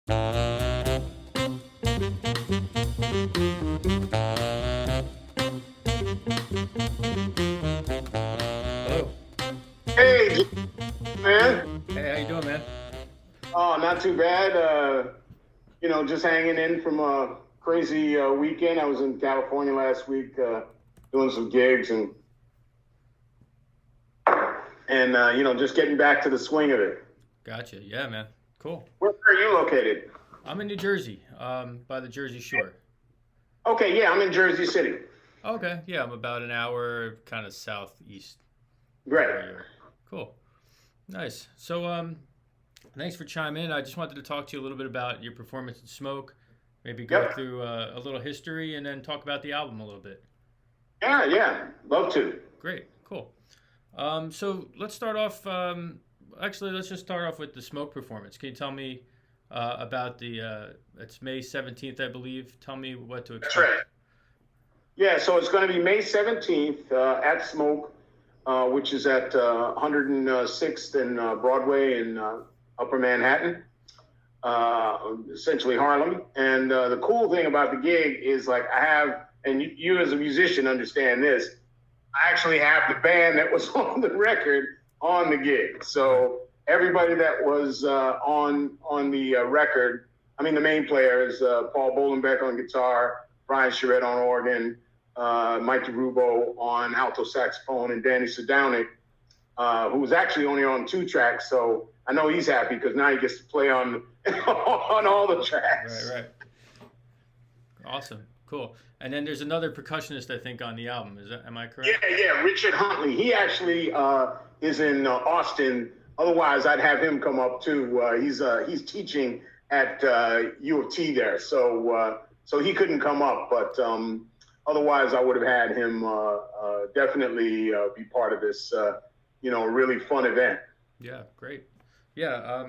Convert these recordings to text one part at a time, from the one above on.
Hello. Hey, man. Hey, how you doing, man? Oh, not too bad. Just hanging in from a crazy weekend. I was in California last week doing some gigs and just getting back to the swing of it. Gotcha. Yeah, man. Cool. Where are you located? I'm in New Jersey, by the Jersey Shore. Okay, yeah, I'm in Jersey City. Okay. Yeah, I'm about an hour kind of southeast of Great. where you are. Cool. Nice. So, thanks for chiming in. I just wanted to talk to you a little bit about your performance in Smoke, maybe go Yep. through a little history, and then talk about the album a little bit. Yeah, love to. Great. Cool. So let's start off. Actually, let's just start off with the Smoke performance. Can you tell me about it's May 17th, I believe. Tell me what to That's expect. right. Yeah, so it's going to be May 17th at Smoke, which is at 106th and Broadway in Upper Manhattan, essentially Harlem. And the cool thing about the gig is and you as a musician understand this, I actually have the band that was on the record on the gig. So everybody that was on the record, I mean, the main players, Paul Bolenbeck on guitar, Brian Charette on organ, Mike DeRubo on alto saxophone, and Danny Sadownik, who was actually only on 2 tracks. So I know he's happy because now he gets to play on on all the tracks. Right. Awesome. Cool. And then there's another percussionist, I think, on the album. Am I correct? Yeah, Richard Huntley. He actually is in Austin. Otherwise, I'd have him come up too. He's teaching at U of T there, so he couldn't come up. But otherwise, I would have had him definitely be part of this, really fun event. Yeah, great. Yeah,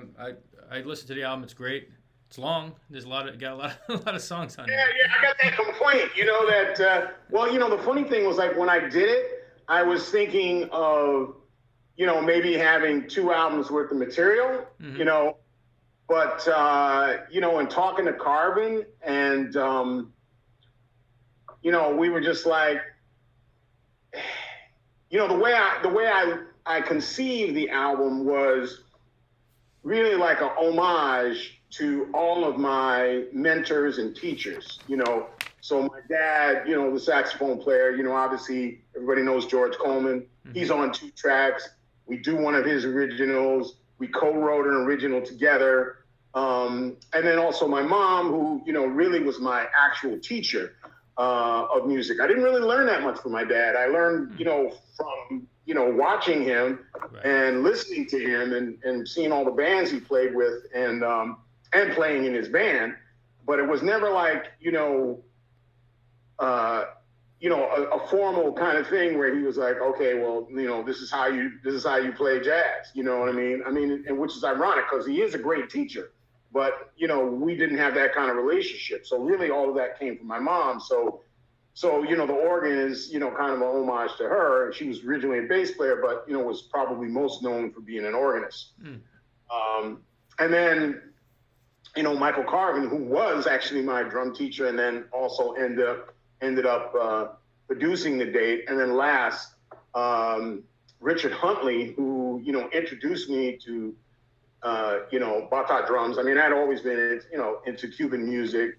I listened to the album. It's great. It's long. There's got a lot of songs on Yeah, there. I got that complaint. The funny thing was when I did it, I was thinking of, maybe having 2 albums worth of material, Mm-hmm. But, and talking to Carvin and, we were just like, the way I conceived the album was really like a homage to all of my mentors and teachers, So my dad, the saxophone player, obviously everybody knows George Coleman. Mm-hmm. He's on 2 tracks. We do one of his originals. We co-wrote an original together. And then also my mom, who, really was my actual teacher of music. I didn't really learn that much from my dad. I learned, from, watching him Right. and listening to him and seeing all the bands he played with and playing in his band. But it was never like, a formal kind of thing where he was like, okay, well, this is how you play jazz. You know what I mean? And which is ironic because he is a great teacher, but we didn't have that kind of relationship. So really all of that came from my mom. So the organ is, kind of a homage to her. She was originally a bass player, but, was probably most known for being an organist. And then, Michael Carvin, who was actually my drum teacher and then also ended up producing the date. And then last, Richard Huntley, who, introduced me to, Bata drums. I mean, I'd always been, into Cuban music.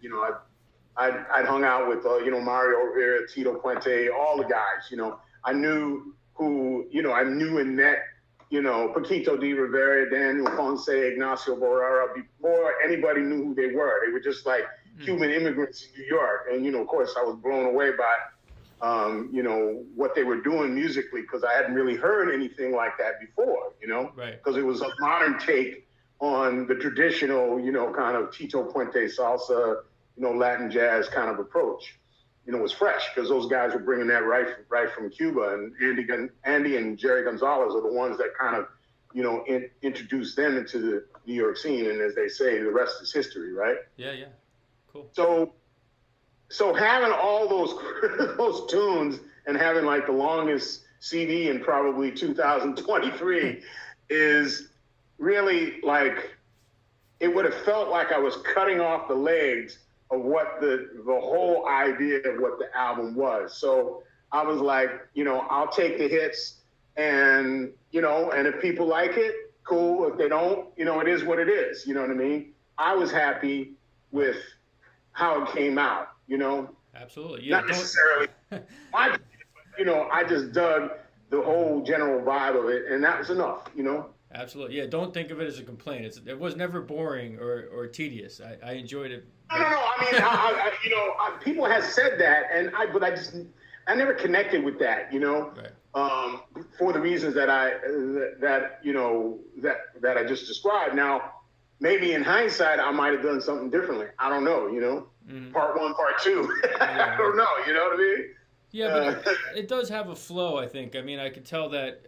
I'd hung out with, Mario Rivera, Tito Puente, all the guys, I knew and met, Paquito de Rivera, Daniel Ponce, Ignacio Borrara, before anybody knew who they were. They were just like Cuban immigrants in New York. And, of course, I was blown away by, what they were doing musically because I hadn't really heard anything like that before, Right. because it was a modern take on the traditional, kind of Tito Puente salsa, Latin jazz kind of approach. It was fresh because those guys were bringing that right from Cuba, and Andy and Jerry Gonzalez are the ones that kind of, introduced them into the New York scene. And as they say, the rest is history, right? Yeah. Cool. So having all those tunes and having like the longest CD in probably 2023 is really like it would have felt like I was cutting off the legs of what the whole idea of what the album was. So I was like, I'll take the hits, and and if people like it, cool. If they don't, it is what it is. You know what I mean? I was happy with how it came out. Absolutely. Yeah. Not necessarily. I just dug the whole general vibe of it, and that was enough. Absolutely. Yeah. Don't think of it as a complaint. It was never boring or tedious. I enjoyed it. No. I mean, people have said that, but I never connected with that. Right. For the reasons that I just described. Now, maybe in hindsight, I might have done something differently. I don't know. Mm-hmm. Part 1, part 2. I don't know. You know what I mean? Yeah, but it does have a flow, I think. I mean, I could tell that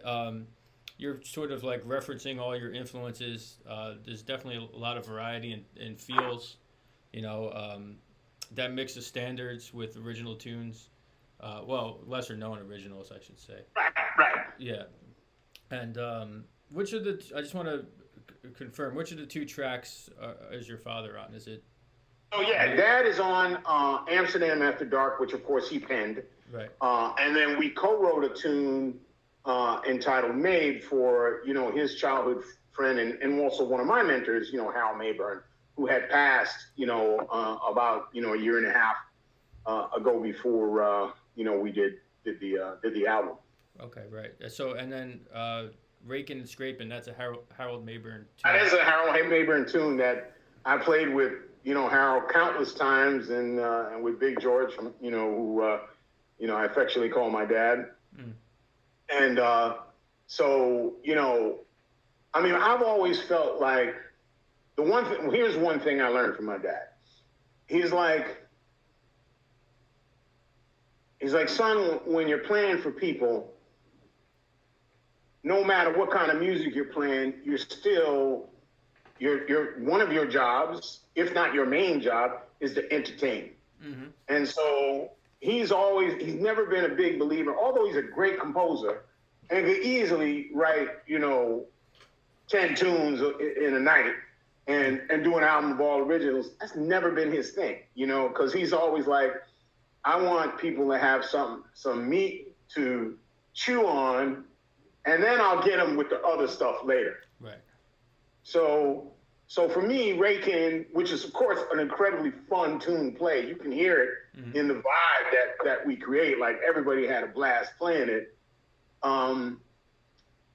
you're sort of like referencing all your influences. There's definitely a lot of variety in feels. That mix of standards with original tunes. Lesser known originals, I should say. Right. Yeah. And which of the, I just want to confirm, which of the 2 tracks is your father on? Is it? Oh, yeah. Dad is on Amsterdam After Dark, which, of course, he penned. Right. And then we co-wrote a tune entitled Made for, his childhood friend and also one of my mentors, Hal Mayburn, who had passed, about, a year and a half ago before, we did the album. Okay, right. So, and then Rakin' and Scrapin', that's a Harold Mayburn tune. That is a Harold Mayburn tune that I played with, Harold countless times, and with Big George, who, I affectionately call my dad. Mm. And so, I mean, I've always felt like here's one thing I learned from my dad. He's like, son, when you're playing for people, no matter what kind of music you're playing, you're still, you're one of your jobs, if not your main job, is to entertain. Mm-hmm. And so he's never been a big believer, although he's a great composer and could easily write, 10 tunes in a night and do an album of all originals. That's never been his thing, because he's always like, I want people to have some meat to chew on, and then I'll get them with the other stuff later. Right. So for me, Rakin', which is of course an incredibly fun tune to play, you can hear it mm-hmm. in the vibe that we create. Like everybody had a blast playing it.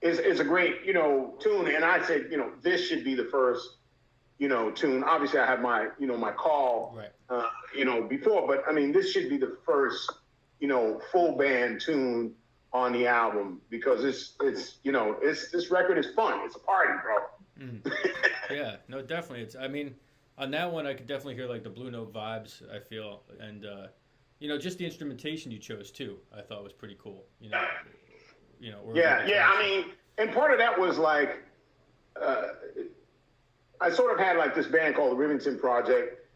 Is a great tune, and I said this should be the first tune. Obviously, I have my my call right. Before, but I mean this should be the first full band tune on the album, because it's this record is fun. It's a party, bro. Mm. Yeah, no, definitely. I mean, on that one, I could definitely hear like the Blue Note vibes, I feel, and just the instrumentation you chose too, I thought was pretty cool. I mean, and part of that was like, I sort of had like this band called the Rivington Project,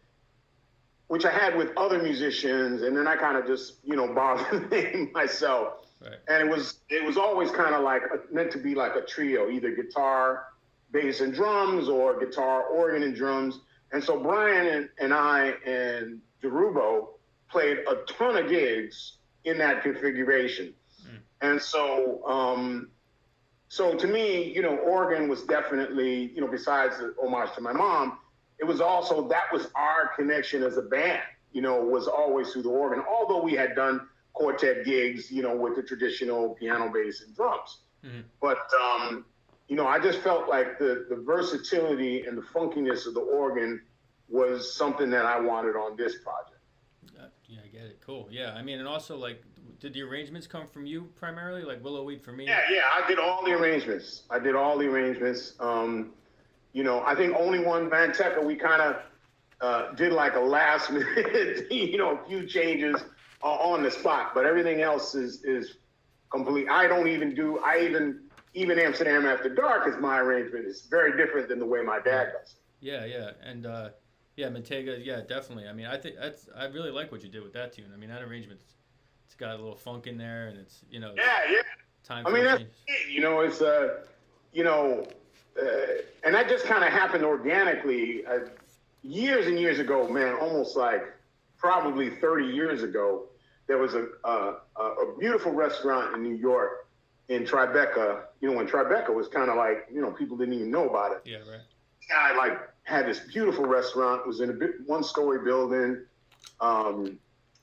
which I had with other musicians, and then I kind of just borrowed the name myself. Right. And it was always kind of like meant to be like a trio, either guitar, bass, and drums, or guitar, organ, and drums. And so Brian and I and Derubo played a ton of gigs in that configuration. Mm. And so to me, organ was definitely, besides the homage to my mom, it was also, that was our connection as a band, was always through the organ, although we had done quartet gigs, with the traditional piano, bass, and drums. Mm-hmm. But, I just felt like the versatility and the funkiness of the organ was something that I wanted on this project. Yeah, I get it. Cool. Yeah, I mean, and also, like, did the arrangements come from you primarily? Like Willow Weed for me? Yeah, I did all the arrangements. I think only one Van Tecker, we kind of did like a last minute, a few changes on the spot, but everything else is complete. Even Amsterdam After Dark is my arrangement. It's very different than the way my dad does. Yeah, and Mentega, yeah, definitely. I mean, I really like what you did with that tune. I mean, that arrangement, it's got a little funk in there, and it's Yeah. Time. I mean, that's it. It's and that just kind of happened organically. Years and years ago, man, almost like probably 30 years ago, there was a beautiful restaurant in New York in Tribeca. You know, when Tribeca was kind of like, you know, people didn't even know about it. Yeah, right. I like had this beautiful restaurant. It was in a one-story building,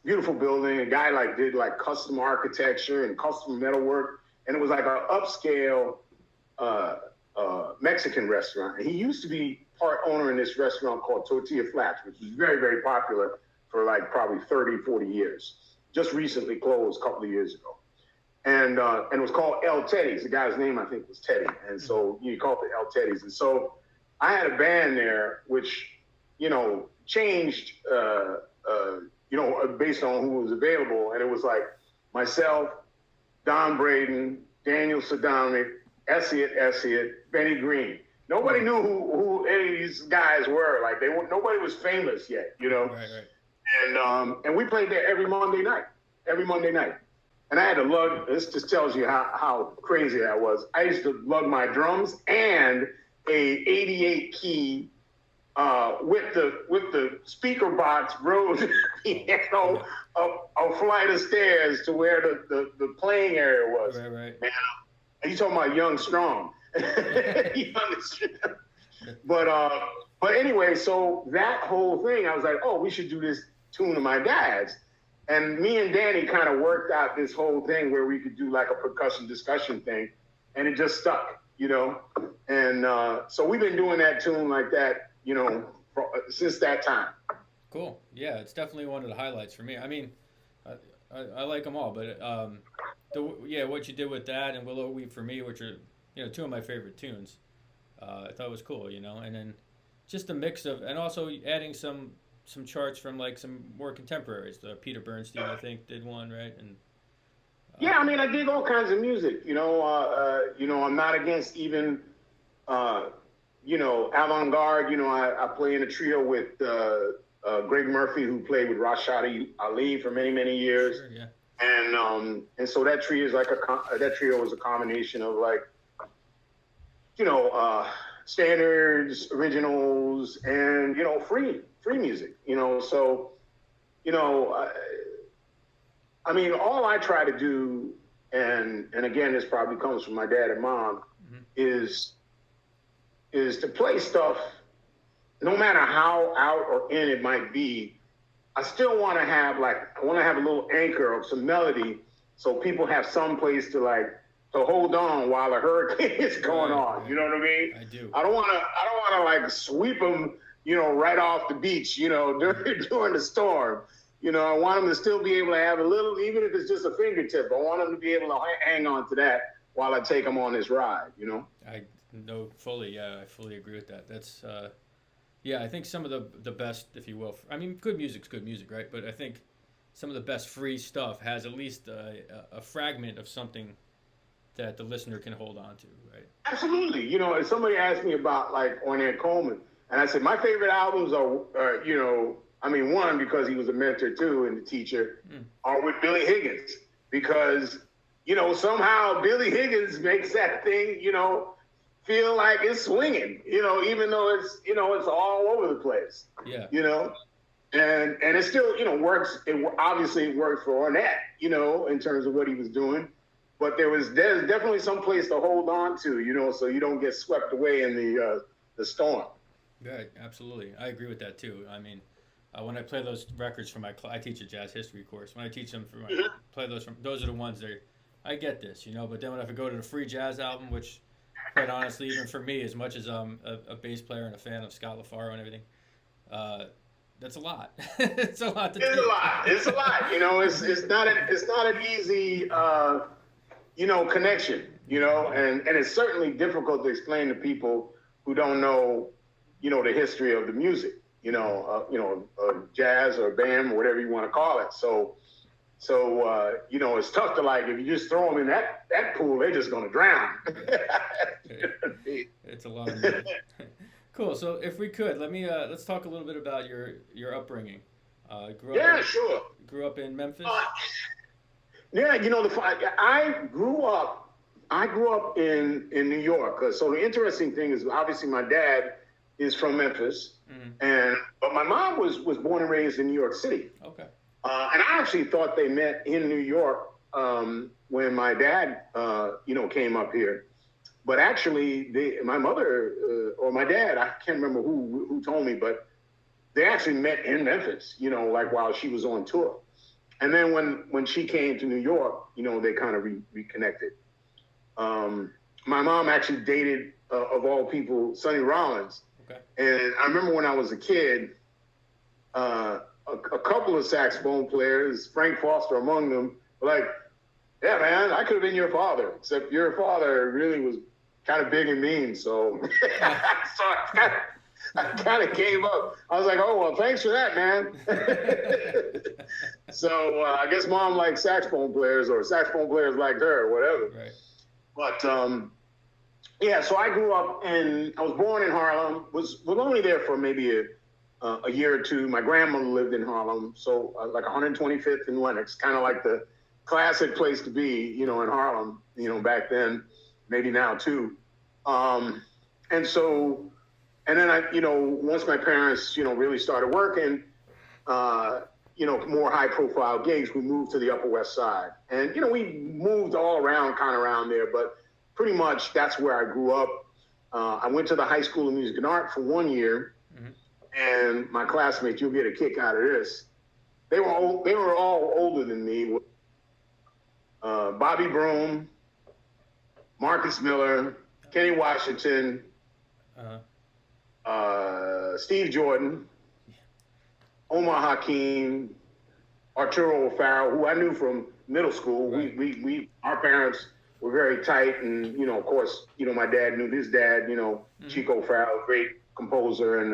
beautiful building. A guy like did like custom architecture and custom metalwork, and it was like an upscale Mexican restaurant. And he used to be part owner in this restaurant called Tortilla Flats, which was very, very popular for like probably 30, 40 years. Just recently closed a couple of years ago. And it was called El Teddy's. The guy's name, I think, was Teddy. And so you called it El Teddy's. And so I had a band there, which, you know, changed, you know, based on who was available. And it was like myself, Don Braden, Daniel Sadamic, Essiet, Benny Green. Nobody knew who any of these guys were. Like nobody was famous yet, you know. Right. And we played there every Monday night. And I had to lug. This just tells you how crazy I was. I used to lug my drums and a 88 key with the speaker box rode, you know, a flight of stairs to where the playing area was. Right. Man, you talking about young, strong. But anyway, so that whole thing, I was like, oh, we should do this tune of my dad's. And me and Danny kind of worked out this whole thing where we could do like a percussion discussion thing, and it just stuck, you know. And so we've been doing that tune like that, you know, since that time. Cool. Yeah, it's definitely one of the highlights for me. I mean, I like them all, but what you did with that and Willow Weep for me, which are, you know, two of my favorite tunes, I thought was cool, you know. And then just a mix of, and also adding some charts from like some more contemporaries. Peter Bernstein, I think, did one, right? And yeah, I mean, I dig all kinds of music. You know, I'm not against even, you know, avant-garde. You know, I play in a trio with Greg Murphy, who played with Rashad Ali for many, many years. Sure, yeah. And so that trio is like that trio is a combination of like, you know, standards, originals, and, you know, free music, you know. So, you know, I mean, all I try to do, and again, this probably comes from my dad and mom, is to play stuff, no matter how out or in it might be. I still want to have a little anchor of some melody, so people have some place to hold on while a hurricane is going on. You know what I mean? I do. I don't want to like sweep them, you know, right off the beach, you know, during the storm. You know, I want them to still be able to have a little, even if it's just a fingertip. I want them to be able to hang on to that while I take them on this ride, you know? I know fully, yeah, I fully agree with that. That's, yeah, I think some of the best, if you will, I mean, good music's good music, right? But I think some of the best free stuff has at least a fragment of something that the listener can hold on to, right? Absolutely. You know, if somebody asked me about like Ornette Coleman, and I said, my favorite albums are, you know, I mean, one, because he was a mentor too and the teacher, are with Billy Higgins. Because, you know, somehow Billy Higgins makes that thing, you know, feel like it's swinging, you know, even though it's, you know, it's all over the place. Yeah. You know? And it still, you know, works. Obviously it worked for Ornette, you know, in terms of what he was doing. But there's definitely some place to hold on to, you know, so you don't get swept away in the storm. Right, absolutely. I agree with that too. I mean, when I play those records for I teach a jazz history course. When I teach them play those are the ones that I get this, you know. But then when I go to the free jazz album, which, quite honestly, even for me, as much as I'm a bass player and a fan of Scott LaFaro and everything, that's a lot. It's a lot to do. It's a lot. You know, it's not an easy you know, connection. You know, and it's certainly difficult to explain to people who don't know, you know, the history of the music. You know, jazz or band or whatever you want to call it. So you know, it's tough to like if you just throw them in that pool, they're just gonna drown. It's a lot of money. Cool. So if we could, let's talk a little bit about your upbringing. Sure. Grew up in Memphis. Yeah, you know, I grew up I grew up in New York. So the interesting thing is, obviously, my dad is from Memphis, but my mom was born and raised in New York City. Okay. And I actually thought they met in New York when my dad, came up here. But actually, my mother or my dad, I can't remember who told me, but they actually met in Memphis, like while she was on tour. And then when she came to New York, they kind of reconnected. My mom actually dated, of all people, Sonny Rollins. Okay. And I remember when I was a kid, a couple of saxophone players, Frank Foster among them, were like, yeah, man, I could have been your father, except your father really was kind of big and mean. So, I kind of gave up. I was like, oh, well, thanks for that, man. So I guess mom liked saxophone players, or saxophone players liked her, or whatever. Right. But, so I grew up I was born in Harlem, was only there for maybe a year or two. My grandmother lived in Harlem, so like 125th and Lenox, kind of like the classic place to be, in Harlem, back then, maybe now too. And then once my parents, really started working, more high profile gigs, we moved to the Upper West Side. And, we moved all around, kind of around there, but pretty much that's where I grew up. I went to the High School of Music and Art for 1 year, and my classmates, you'll get a kick out of this. They were all older than me. Bobby Broom, Marcus Miller, Kenny Washington, Steve Jordan, Omar Hakeem, Arturo O'Farrell, who I knew from middle school. Right. We our parents were very tight, and of course, my dad knew his dad. Chico Farrell, great composer and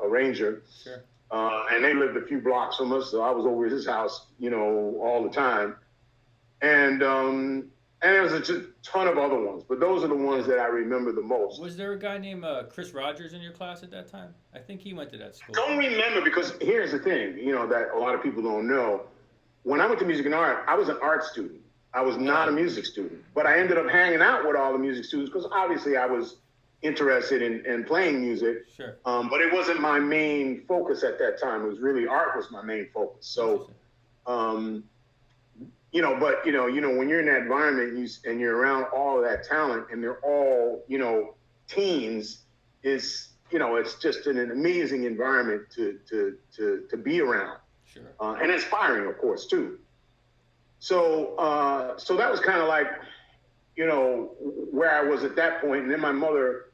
arranger. Sure. And they lived a few blocks from us, so I was over at his house, all the time. And there was a ton of other ones, but those are the ones that I remember the most. Was there a guy named Chris Rogers in your class at that time? I think he went to that school. I don't remember, because here's the thing, that a lot of people don't know. When I went to music and art, I was an art student. I was not a music student, but I ended up hanging out with all the music students because obviously I was interested in playing music. Sure. But it wasn't my main focus at that time. It was really art was my main focus. So, when you're in that environment and you're around all of that talent and they're all, teens, it's just an amazing environment to be around. Sure. And inspiring, of course, too. So that was kind of like, where I was at that point. And then my mother,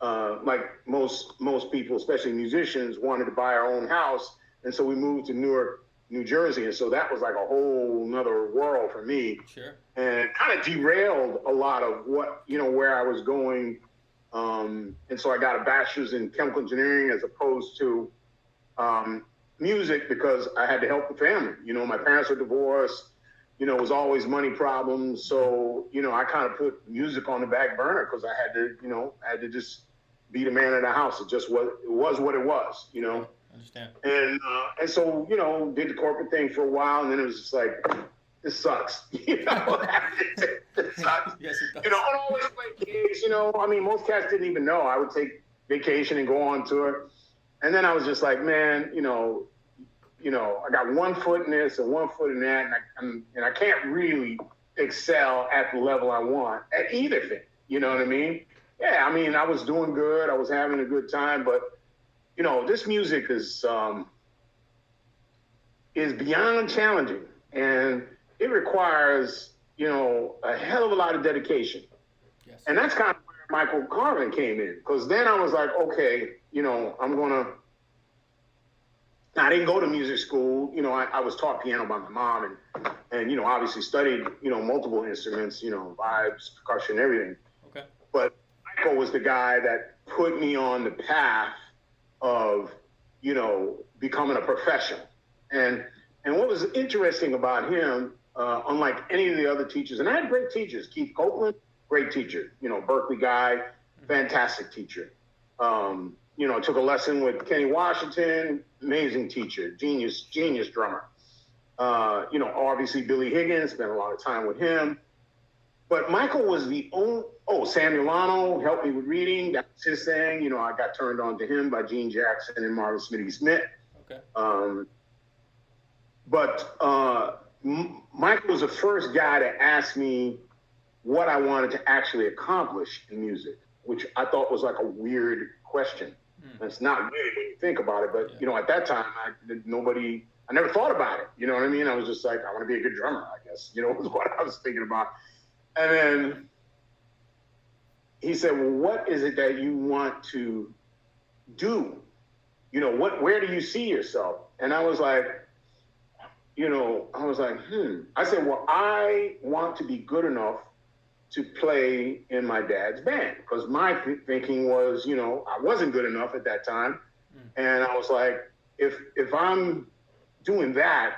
like most people, especially musicians, wanted to buy our own house. And so we moved to Newark, New Jersey. And so that was like a whole nother world for me. Sure. And kind of derailed a lot of what, where I was going. And so I got a bachelor's in chemical engineering as opposed to music, because I had to help the family. My parents were divorced. It was always money problems. So, I kind of put music on the back burner because I had to just be the man of the house. It was what it was. Understand. And so, did the corporate thing for a while, and then it was just like, this sucks. It sucks. Yes, it does. I don't always play gigs, most cats didn't even know. I would take vacation and go on tour. And then I was just like, man, I got 1 foot in this and 1 foot in that, and I can't really excel at the level I want at either thing. You know what I mean? Yeah, I was doing good. I was having a good time, but this music is beyond challenging, and it requires, a hell of a lot of dedication. Yes. And that's kind of where Michael Carvin came in, because then I was like, okay, I didn't go to music school. I was taught piano by my mom and obviously studied, multiple instruments, vibes, percussion, everything. Okay. But Michael was the guy that put me on the path of, becoming a professional. And what was interesting about him, unlike any of the other teachers, and I had great teachers, Keith Copeland, great teacher, Berkeley guy, fantastic teacher. Took a lesson with Kenny Washington, amazing teacher, genius drummer. Obviously Billy Higgins, spent a lot of time with him. But Michael was the only. Oh, Sam Milano helped me with reading. That's his thing. You know, I got turned on to him by Gene Jackson and Marvin Smitty Smith. Okay. But Michael was the first guy to ask me what I wanted to actually accomplish in music, which I thought was like a weird question. It's not weird when you think about it, but you know, at that time, I never thought about it. You know what I mean? I was just like, I want to be a good drummer, I guess. You know, was what I was thinking about. And then he said, well, what is it that you want to do? You know, where do you see yourself? And I was like, I said, well, I want to be good enough to play in my dad's band, because my thinking was, you know, I wasn't good enough at that time. And I was like, if I'm doing that,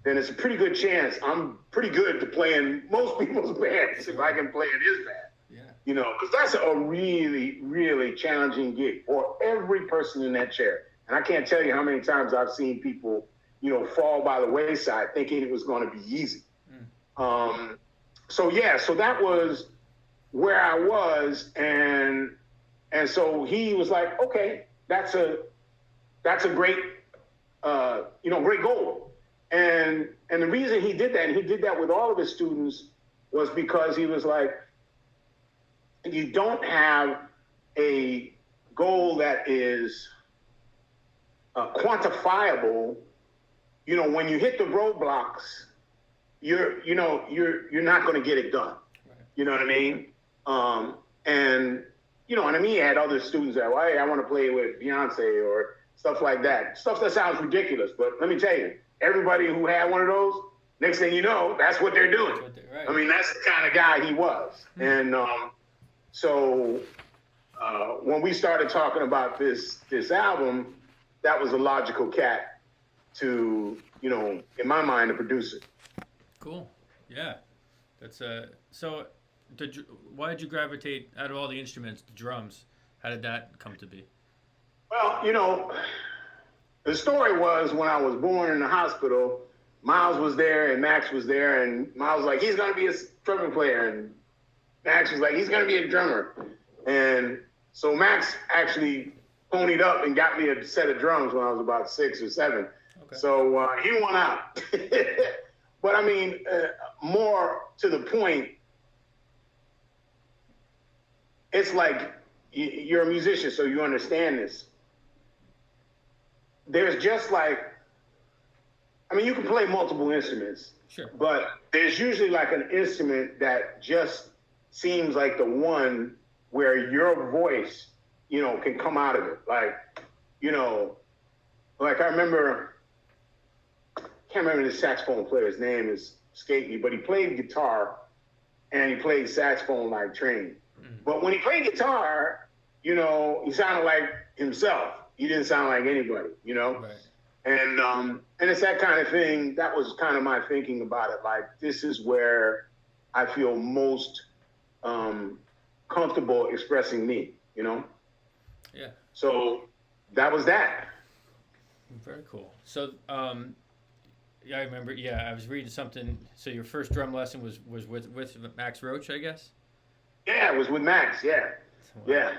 then it's a pretty good chance I'm pretty good to play in most people's bands if I can play in his band. Yeah. You know, because that's a really, really challenging gig for every person in that chair. And I can't tell you how many times I've seen people, you know, fall by the wayside thinking it was going to be easy. So that was where I was, and so he was like, okay, that's a great, great goal. And the reason he did that, and he did that with all of his students, was because he was like, you don't have a goal that is quantifiable. You know, when you hit the roadblocks, you're not going to get it done. Right. You know what I mean? And you know what I mean? He had other students that, well, hey, I want to play with Beyonce or stuff like that. Stuff that sounds ridiculous, but let me tell you, everybody who had one of those, next thing you know, that's what they're doing. Right. I mean, that's the kind of guy he was. And so when we started talking about this album, that was a logical cat to, you know, in my mind, to produce it. Cool. Yeah. That's so why did you gravitate, out of all the instruments, the drums? How did that come to be? Well, you know, the story was when I was born in the hospital, Miles was there and Max was there, and Miles was like, he's going to be a trumpet player, and Max was like, he's going to be a drummer. And so Max actually ponied up and got me a set of drums when I was about 6 or 7. Okay. So he won out. But I mean, more to the point, it's like you're a musician, so you understand this. There's just like, I mean, you can play multiple instruments, sure, but there's usually like an instrument that just seems like the one where your voice, you know, can come out of it. Like, you know, like I can't remember the saxophone player's name, is escaped me, but he played guitar and he played saxophone like Train. But when he played guitar, you know, he sounded like himself. He didn't sound like anybody, you know? Right. And it's that kind of thing. That was kind of my thinking about it. Like, this is where I feel most comfortable expressing me, you know? Yeah. So that was that. Very cool. So, yeah, I remember. Yeah, I was reading something. So your first drum lesson was with Max Roach, I guess. Yeah, it was with Max. Yeah, wow. Yeah,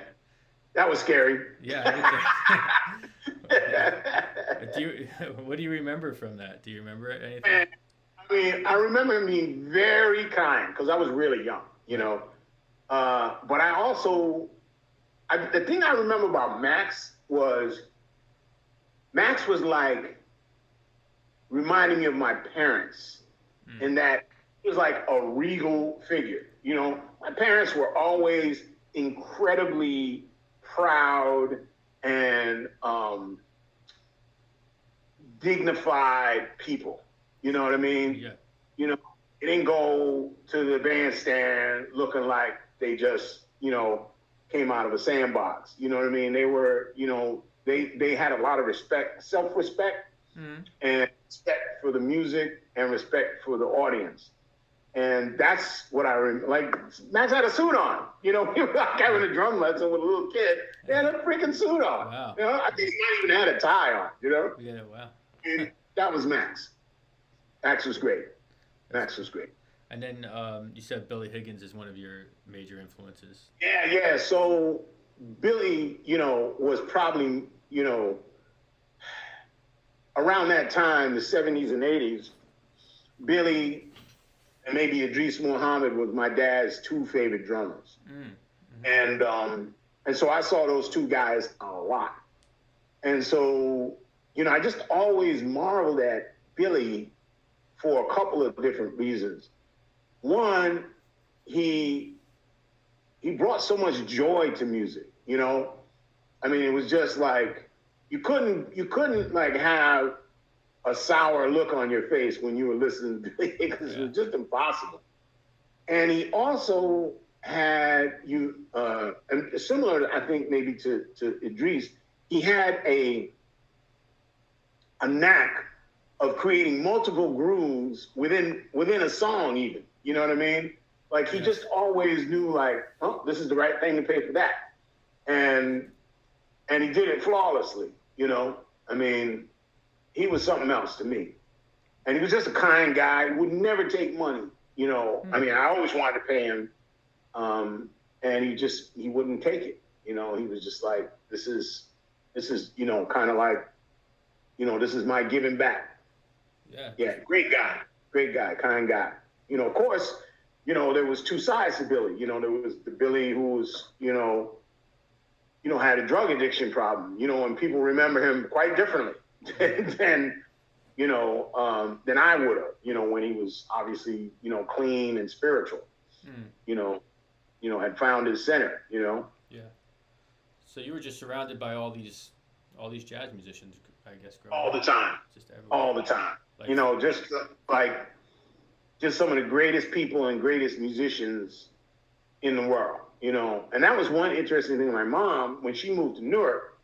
that was scary. Yeah. What do you remember from that? Do you remember anything? I mean, I remember him being very kind because I was really young, you know. But I also, the thing I remember about Max was like reminding me of my parents in that he was like a regal figure. You know, my parents were always incredibly proud and dignified people. You know what I mean? Yeah. You know, they didn't go to the bandstand looking like they just, you know, came out of a sandbox. You know what I mean? They were, you know, they had a lot of respect, self-respect, and respect for the music and respect for the audience. And that's what I remember. Like, Max had a suit on. You know, he was like having a drum lesson with a little kid. He had a freaking suit on. Wow. You know, I think he might even had a tie on, you know? Yeah, wow. And that was Max. Max was great. Max was great. And then you said Billy Higgins is one of your major influences. Yeah. So Billy, was probably, around that time, the 70s and 80s, Billy and maybe Idris Muhammad was my dad's two favorite drummers. And so I saw those two guys a lot. And so, I just always marveled at Billy for a couple of different reasons. One, he brought so much joy to music, I mean, it was just like you couldn't like have a sour look on your face when you were listening to Billy because it was just impossible. And he also had and similar, I think, maybe to Idris, he had a knack of creating multiple grooves within a song, even. You know what I mean? Like he just always knew, like, oh, this is the right thing to pay for that, and he did it flawlessly. I mean, he was something else to me, and he was just a kind guy. Would never take money. I mean, I always wanted to pay him, and he wouldn't take it. He was just like, this is kind of like, this is my giving back. Yeah, great guy, kind guy. Of course, there was two sides to Billy. There was the Billy who was, had a drug addiction problem, and people remember him quite differently than I would have, when he was obviously, clean and spiritual, had found his center, Yeah. So you were just surrounded by all these jazz musicians, I guess, all the time. Just everywhere. All the time. Just some of the greatest people and greatest musicians in the world, And that was one interesting thing. My mom, when she moved to Newark,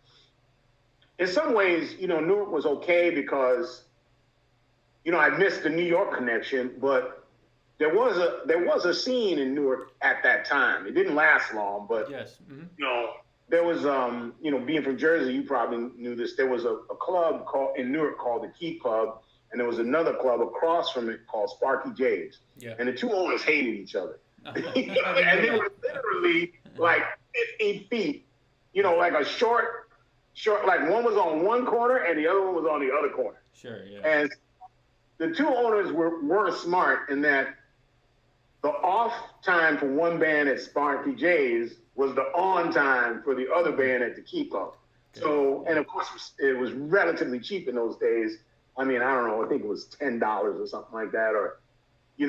in some ways, Newark was okay because, I missed the New York connection, but there was a scene in Newark at that time. It didn't last long, but yes. Mm-hmm. There was being from Jersey, you probably knew this. There was a club in Newark called the Key Club, and there was another club across from it called Sparky J's. Yeah. And the two owners hated each other. And they were literally like 15 feet, like a short, like one was on one corner and the other one was on the other corner. Sure, yeah. And the two owners were smart in that the off time for one band at Sparky J's was the on time for the other band at the Key Club. Okay. So, and of course it was relatively cheap in those days. I mean, I don't know, I think it was $10 or something like that, or it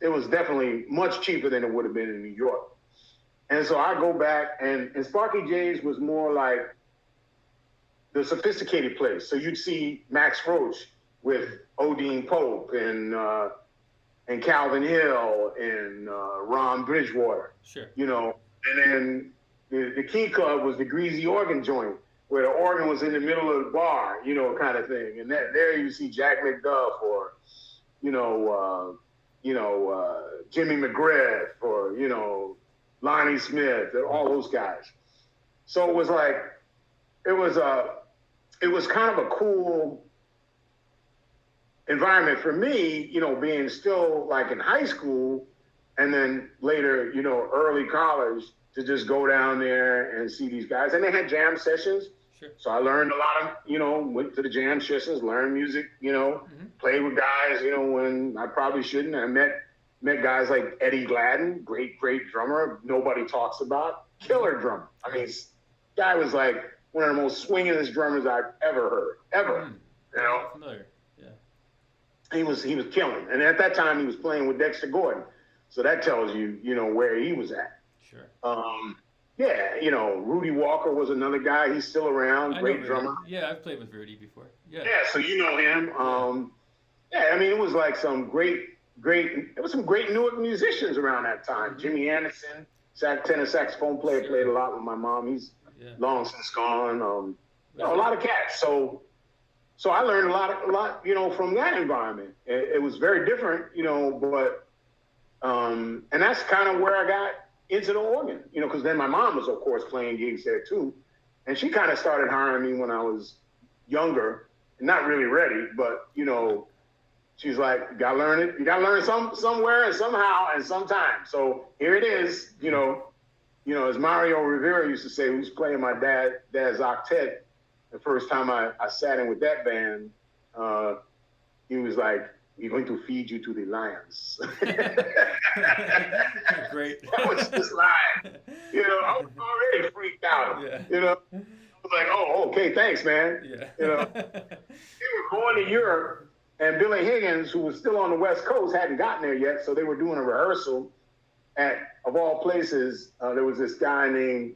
was definitely much cheaper than it would have been in New York. And so I go back, and Sparky J's was more like the sophisticated place. So you'd see Max Roach with Odine Pope and Calvin Hill and Ron Bridgewater. Sure. And then the Key Club was the greasy organ joint, where the organ was in the middle of the bar, kind of thing. And there you see Jack McDuff or, Jimmy McGriff or, Lonnie Smith and all those guys. So it was like, it was kind of a cool environment for me, being still like in high school and then later, early college, to just go down there and see these guys. And they had jam sessions. Sure. So I learned a lot of, went to the jam sessions, learned music, played with guys, when I probably shouldn't. I met guys like Eddie Gladden, great drummer, nobody talks about, killer drummer. I mean, guy was like one of the most swingingest drummers I've ever heard, Familiar. Yeah. He was killing. And at that time he was playing with Dexter Gordon. So that tells you, where he was at. Sure. Rudy Walker was another guy. He's still around. Great drummer. Yeah, I've played with Rudy before. Yeah. Yeah, so you know him. I mean, it was like some great. There was some great Newark musicians around that time. Mm-hmm. Jimmy Anderson, tenor saxophone player, played a lot with my mom. He's long since gone. A lot of cats. So I learned a lot, from that environment. It was very different, but and that's kind of where I got into the organ, because then my mom was, of course, playing gigs there too. And she kind of started hiring me when I was younger, not really ready, but, she's like, you gotta learn it. You gotta learn somewhere and somehow and sometime. So here it is. As Mario Rivera used to say, who's playing my dad's octet. The first time I sat in with that band, he was like, "We're going to feed you to the lions." Great. That was his line. I was already freaked out. Yeah. I was like, "Oh, okay, thanks, man." Yeah. They were going to Europe, and Billy Higgins, who was still on the West Coast, hadn't gotten there yet, so they were doing a rehearsal at, of all places, there was this guy named,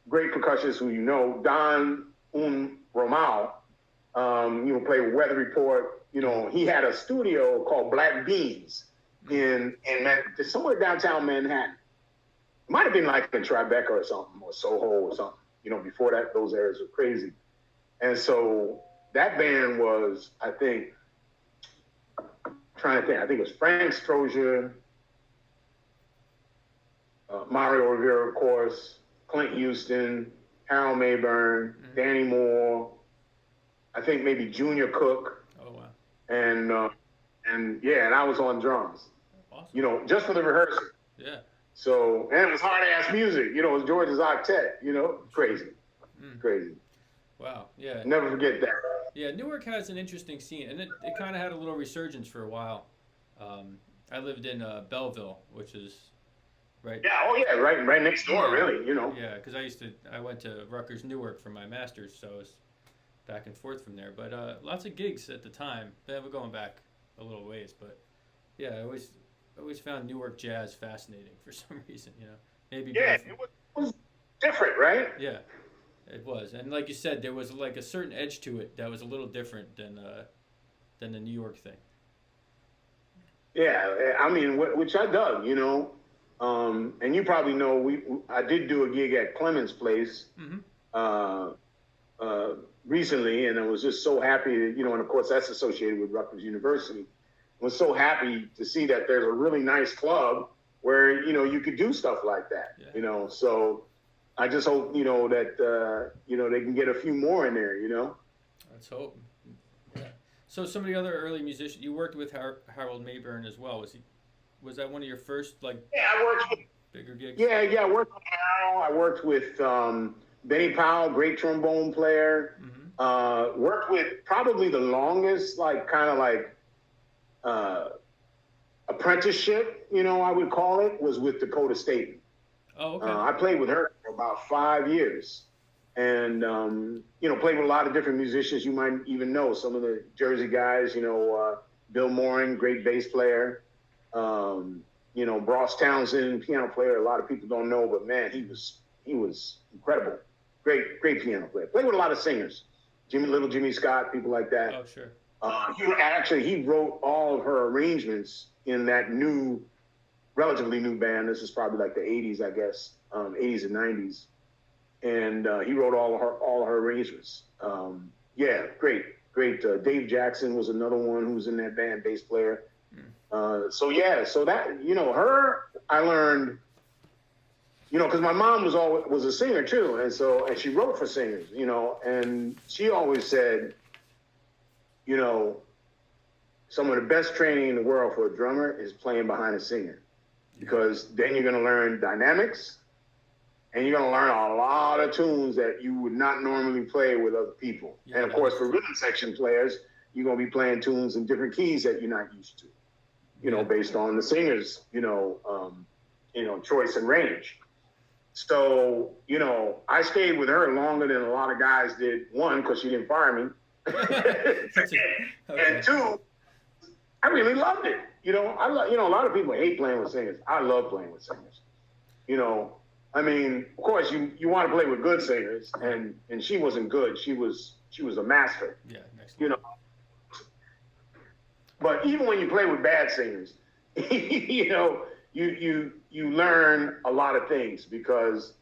great percussionist who Don Romao, played with Weather Report. He had a studio called Black Beans in somewhere downtown Manhattan. It might have been like in Tribeca or something, or Soho or something. Before that, those areas were crazy. And so that band was, I think it was Frank Strozier, Mario Rivera, of course, Clint Houston, Harold Mayburn, Danny Moore, I think maybe Junior Cook. Oh, wow. And I was on drums. Awesome. Just for the rehearsal. Yeah. So, and it was hard-ass music. It was George's octet, crazy. Crazy. Wow, yeah. Never forget that. Yeah, Newark has an interesting scene, and it kind of had a little resurgence for a while. I lived in Belleville, which is right. Yeah, right next door, really, Yeah, because I went to Rutgers Newark for my master's, so I was back and forth from there. But lots of gigs at the time. We're going back a little ways, but yeah, I always found Newark jazz fascinating for some reason, Maybe. Yeah, it was different, right? Yeah, it was, and like you said, there was like a certain edge to it that was a little different than the New York thing. Yeah, I mean, which I dug, and you probably know I did do a gig at Clemens Place recently, and I was just so happy, and of course that's associated with Rutgers University. I was so happy to see that there's a really nice club where you could do stuff like that. Yeah. So I just hope that they can get a few more in there. Let's hope. Yeah. So some of the other early musicians you worked with, Harold Mayburn as well. Was that one of your first Yeah, I worked with bigger gigs? Yeah, I worked with Harold. I worked with Benny Powell, great trombone player. Worked with probably the longest, apprenticeship, I would call it, was with Dakota Staton. Oh, okay. I played with her for about 5 years, and played with a lot of different musicians you might even know. Some of the Jersey guys, Bill Morin, great bass player. Bross Townsend, piano player. A lot of people don't know, but man, he was incredible. Great piano player. Played with a lot of singers, Jimmy Scott, people like that. Oh, sure. He wrote all of her arrangements in that relatively new band. This is probably like the 80s, I guess, 80s and 90s. And he wrote all of her arrangements. Great. Dave Jackson was another one who was in that band, bass player. So that, her, I learned, because my mom was a singer too. And she wrote for singers, and she always said, some of the best training in the world for a drummer is playing behind a singer, because then you're going to learn dynamics, and you're going to learn a lot of tunes that you would not normally play with other people. Yeah, and of course, for rhythm section players, you're going to be playing tunes in different keys that you're not used to, based on the singer's, choice and range. So, I stayed with her longer than a lot of guys did. One, because she didn't fire me. And two, I really loved it. A lot of people hate playing with singers. I love playing with singers. I mean, of course, you want to play with good singers, and she wasn't good. She was a master. Yeah, next level. But even when you play with bad singers, you learn a lot of things, because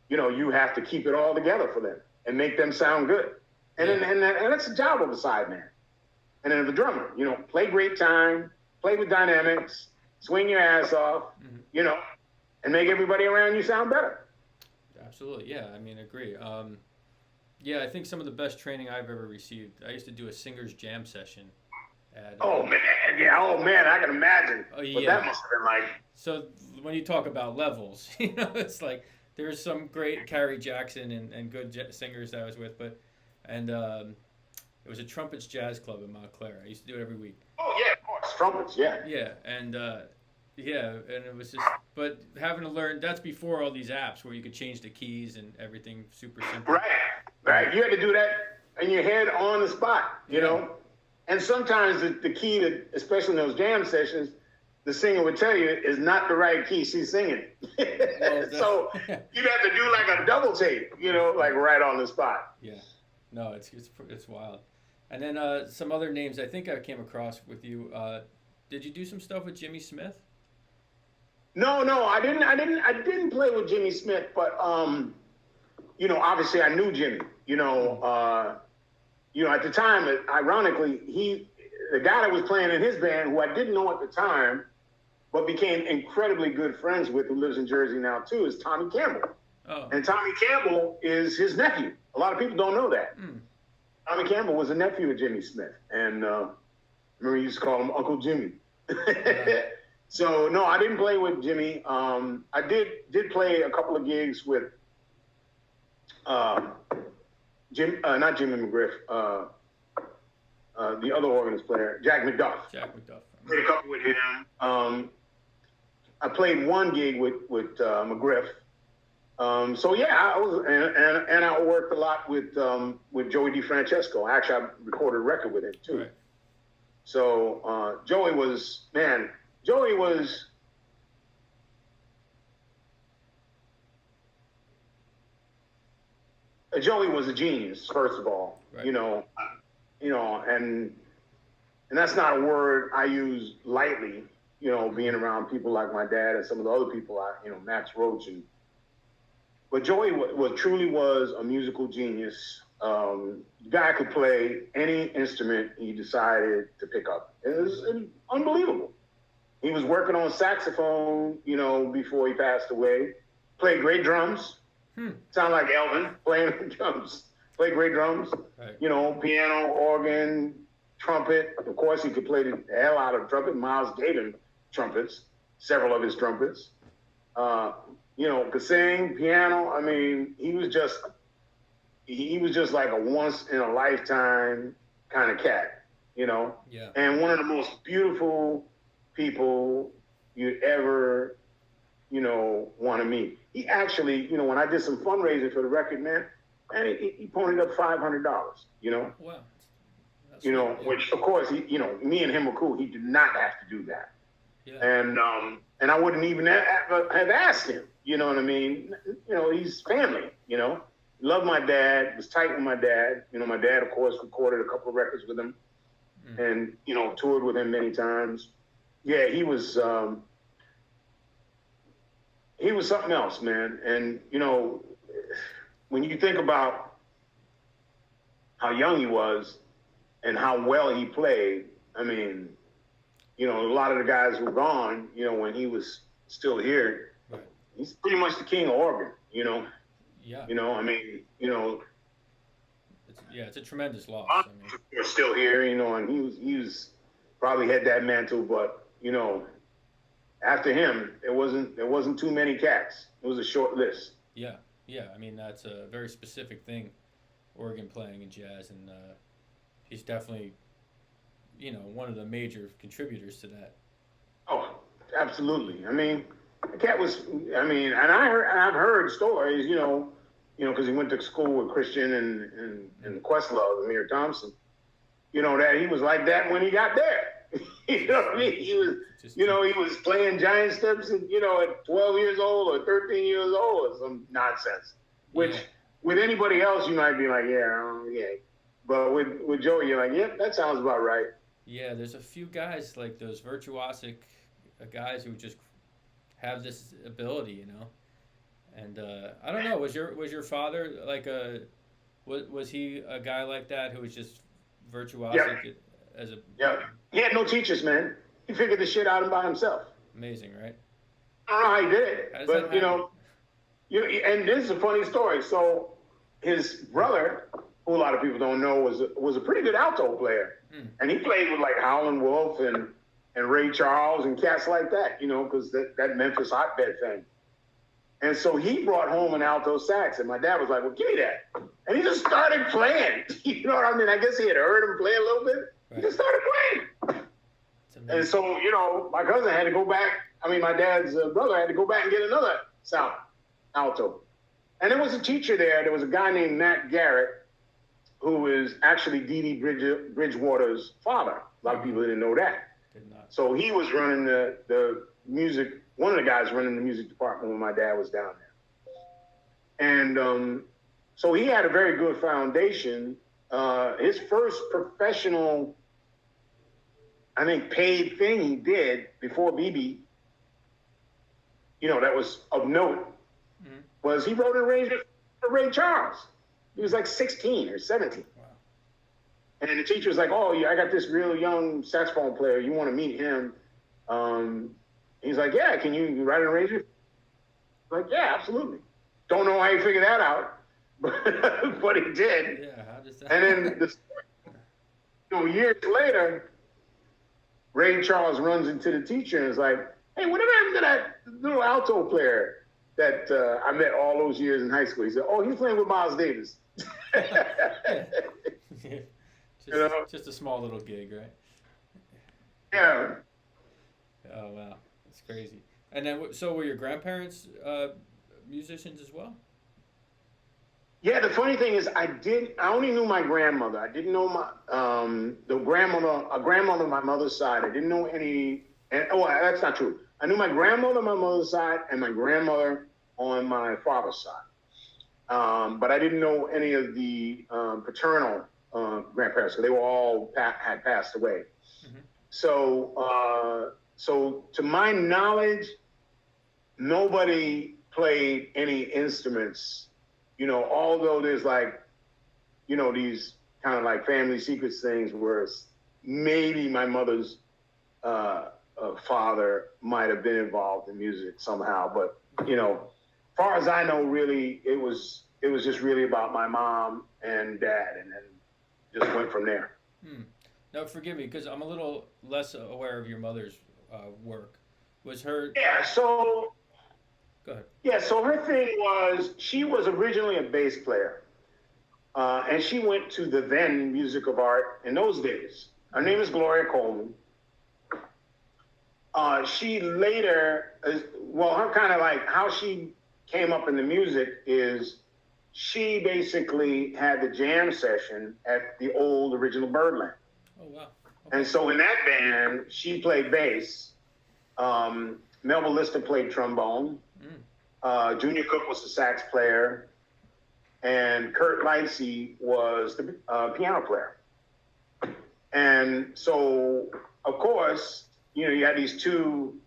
you have to keep it all together for them and make them sound good. And that's the job of a sideman. And then the drummer, play great time, play with dynamics, swing your ass off, and make everybody around you sound better. Absolutely, yeah. I mean, agree. I think some of the best training I've ever received, I used to do a singer's jam session At, Oh man, yeah. Oh man, I can imagine. Oh What yeah. that must have been like. So when you talk about levels, it's like there's some great Carrie Jackson and good singers that I was with, but and it was a trumpets jazz club in Montclair. I used to do it every week. Oh yeah, of course, trumpets. Yeah. Yeah, and yeah, and it was just, but having to learn, that's before all these apps where you could change the keys and everything super simple. Right. Right. You had to do that in your head on the spot. You know. And sometimes the key to, especially in those jam sessions, the singer would tell you is not the right key she's singing. Well, so you'd have to do like a double take, like right on the spot. Yeah, no, it's wild. And then some other names I think I came across with you. Did you do some stuff with Jimmy Smith? No, I didn't play with Jimmy Smith, but obviously I knew Jimmy. At the time, ironically, the guy that was playing in his band, who I didn't know at the time, but became incredibly good friends with, who lives in Jersey now too, is Tommy Campbell. Oh. And Tommy Campbell is his nephew. A lot of people don't know that. Tommy Campbell was a nephew of Jimmy Smith. And remember, he used to call him Uncle Jimmy. So, no, I didn't play with Jimmy. I did play a couple of gigs with not Jimmy McGriff, the other organist player, Jack McDuff. Played a couple with him. I played one gig with McGriff. So yeah, I was, and I worked a lot with Joey DeFrancesco. Actually, I recorded a record with him too. Right. So Joey was a genius, first of all. Right. And that's not a word I use lightly. Being around people like my dad and some of the other people, Max Roach, but Joey truly was a musical genius. The guy could play any instrument he decided to pick up. It was unbelievable. He was working on saxophone, before he passed away. Played great drums. Sound like Elvin playing drums. Played great drums. Right. Piano, organ, trumpet. Of course, he could play the hell out of trumpet. Miles gave him trumpets, several of his trumpets. Could sing, piano. I mean, he was just like a once in a lifetime kind of cat, Yeah. And one of the most beautiful people you'd ever, want to meet. He actually, when I did some fundraising for the record, man, and he ponied up $500, Wow. Which of course, me and him were cool. He did not have to do that. Yeah. And I wouldn't even have asked him. You know what I mean? He's family. Loved my dad. Was tight with my dad. My dad, of course, recorded a couple of records with him, and toured with him many times. Yeah, he was something else, man. And when you think about how young he was and how well he played, I mean, a lot of the guys who were gone, when he was still here, right. He's pretty much the king of organ, Yeah. I mean, It's a tremendous loss. We're still here, and he was probably had that mantle, but, after him, there wasn't too many cats. It was a short list. Yeah. I mean, that's a very specific thing, organ playing in jazz, and he's definitely, one of the major contributors to that. Oh, absolutely. I mean, the cat was. I mean, and I've heard stories, because he went to school with Christian and Questlove, Amir Thompson. That he was like that when he got there. You know what I mean? He was, he was playing giant steps, at 12 years old or 13 years old or some nonsense. Which with anybody else, you might be like, yeah. But with Joey, you're like, yep, that sounds about right. Yeah, there's a few guys like those virtuosic guys who just have this ability, And I don't know, was your father like was he a guy like that who was just virtuosic as a? Yeah, he had no teachers, man. He figured the shit out by himself. Amazing, right? I don't know how he did it, but and this is a funny story. So his brother, who a lot of people don't know was a pretty good alto player, and he played with like Howlin' Wolf and Ray Charles and cats like that, you know, because that Memphis hotbed thing. And so he brought home an alto sax, and my dad was like, "Well, give me that," and he just started playing. You know what I mean? I guess he had heard him play a little bit. Right. He just started playing. And so, you know, my cousin had to go back. I mean, my dad's brother had to go back and get another sound alto. And there was a teacher there. There was a guy named Matt Garrett, who is actually Dee Dee Bridgewater's father. A lot of people didn't know that. Did not. So he was running the music, one of the guys running the music department when my dad was down there. And so he had a very good foundation. His first professional, I think, paid thing he did before BB, you know, that was of note, was he wrote an arrangement for Ray Charles. He was like 16 or 17. Wow. And the teacher was like, "Oh, yeah, I got this real young saxophone player. You want to meet him?" He's like, "Yeah, can you write an arrangement?" I'm like, "Yeah, absolutely." Don't know how he figured that out, but he did. Yeah, how does that? And then, years later, Ray Charles runs into the teacher and is like, "Hey, whatever happened to that little alto player that I met all those years in high school?" He said, "Oh, he's playing with Miles Davis." Just a small little gig, right? Yeah. Oh, wow. That's crazy. And then, so were your grandparents musicians as well? Yeah, the funny thing is I only knew my grandmother. I didn't know a grandmother on my mother's side. I didn't know any, that's not true. I knew my grandmother on my mother's side and my grandmother on my father's side. But I didn't know any of the paternal grandparents, so they were all had passed away. Mm-hmm. So to my knowledge, nobody played any instruments, you know, although there's like, you know, these kind of like family secrets things where maybe my mother's father might have been involved in music somehow. But, you know, as far as I know, really, it was just really about my mom and dad, and then just went from there. Now, forgive me, because I'm a little less aware of your mother's work. Was her... Yeah, so... Go ahead. Yeah, so her thing was, she was originally a bass player. And she went to the then Music of Art in those days. Her name is Gloria Coleman. She later, her kind of like, how she came up in the music is she basically had the jam session at the old original Birdland. Oh, wow. Okay. And so in that band, she played bass. Melville Lister played trombone. Junior Cook was the sax player. And Kurt Lightsey was the piano player. And so, of course, you know, you had these two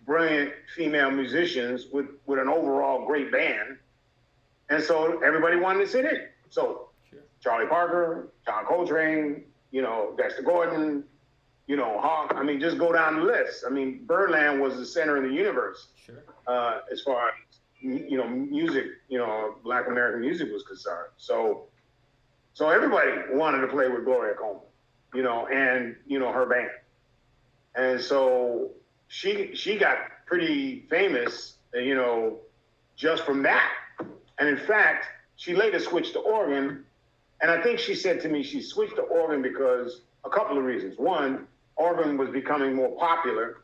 brilliant female musicians with an overall great band. And so everybody wanted to sit in. So sure. Charlie Parker, John Coltrane, you know, Dexter Gordon, you know, Hawk. I mean, just go down the list. I mean, Birdland was the center of the universe. Sure. As far as, you know, music, you know, Black American music was concerned. So everybody wanted to play with Gloria Coleman, you know, and, you know, her band. And so she got pretty famous, you know, just from that. And in fact, she later switched to organ. And I think she said to me she switched to organ because a couple of reasons. One, organ was becoming more popular.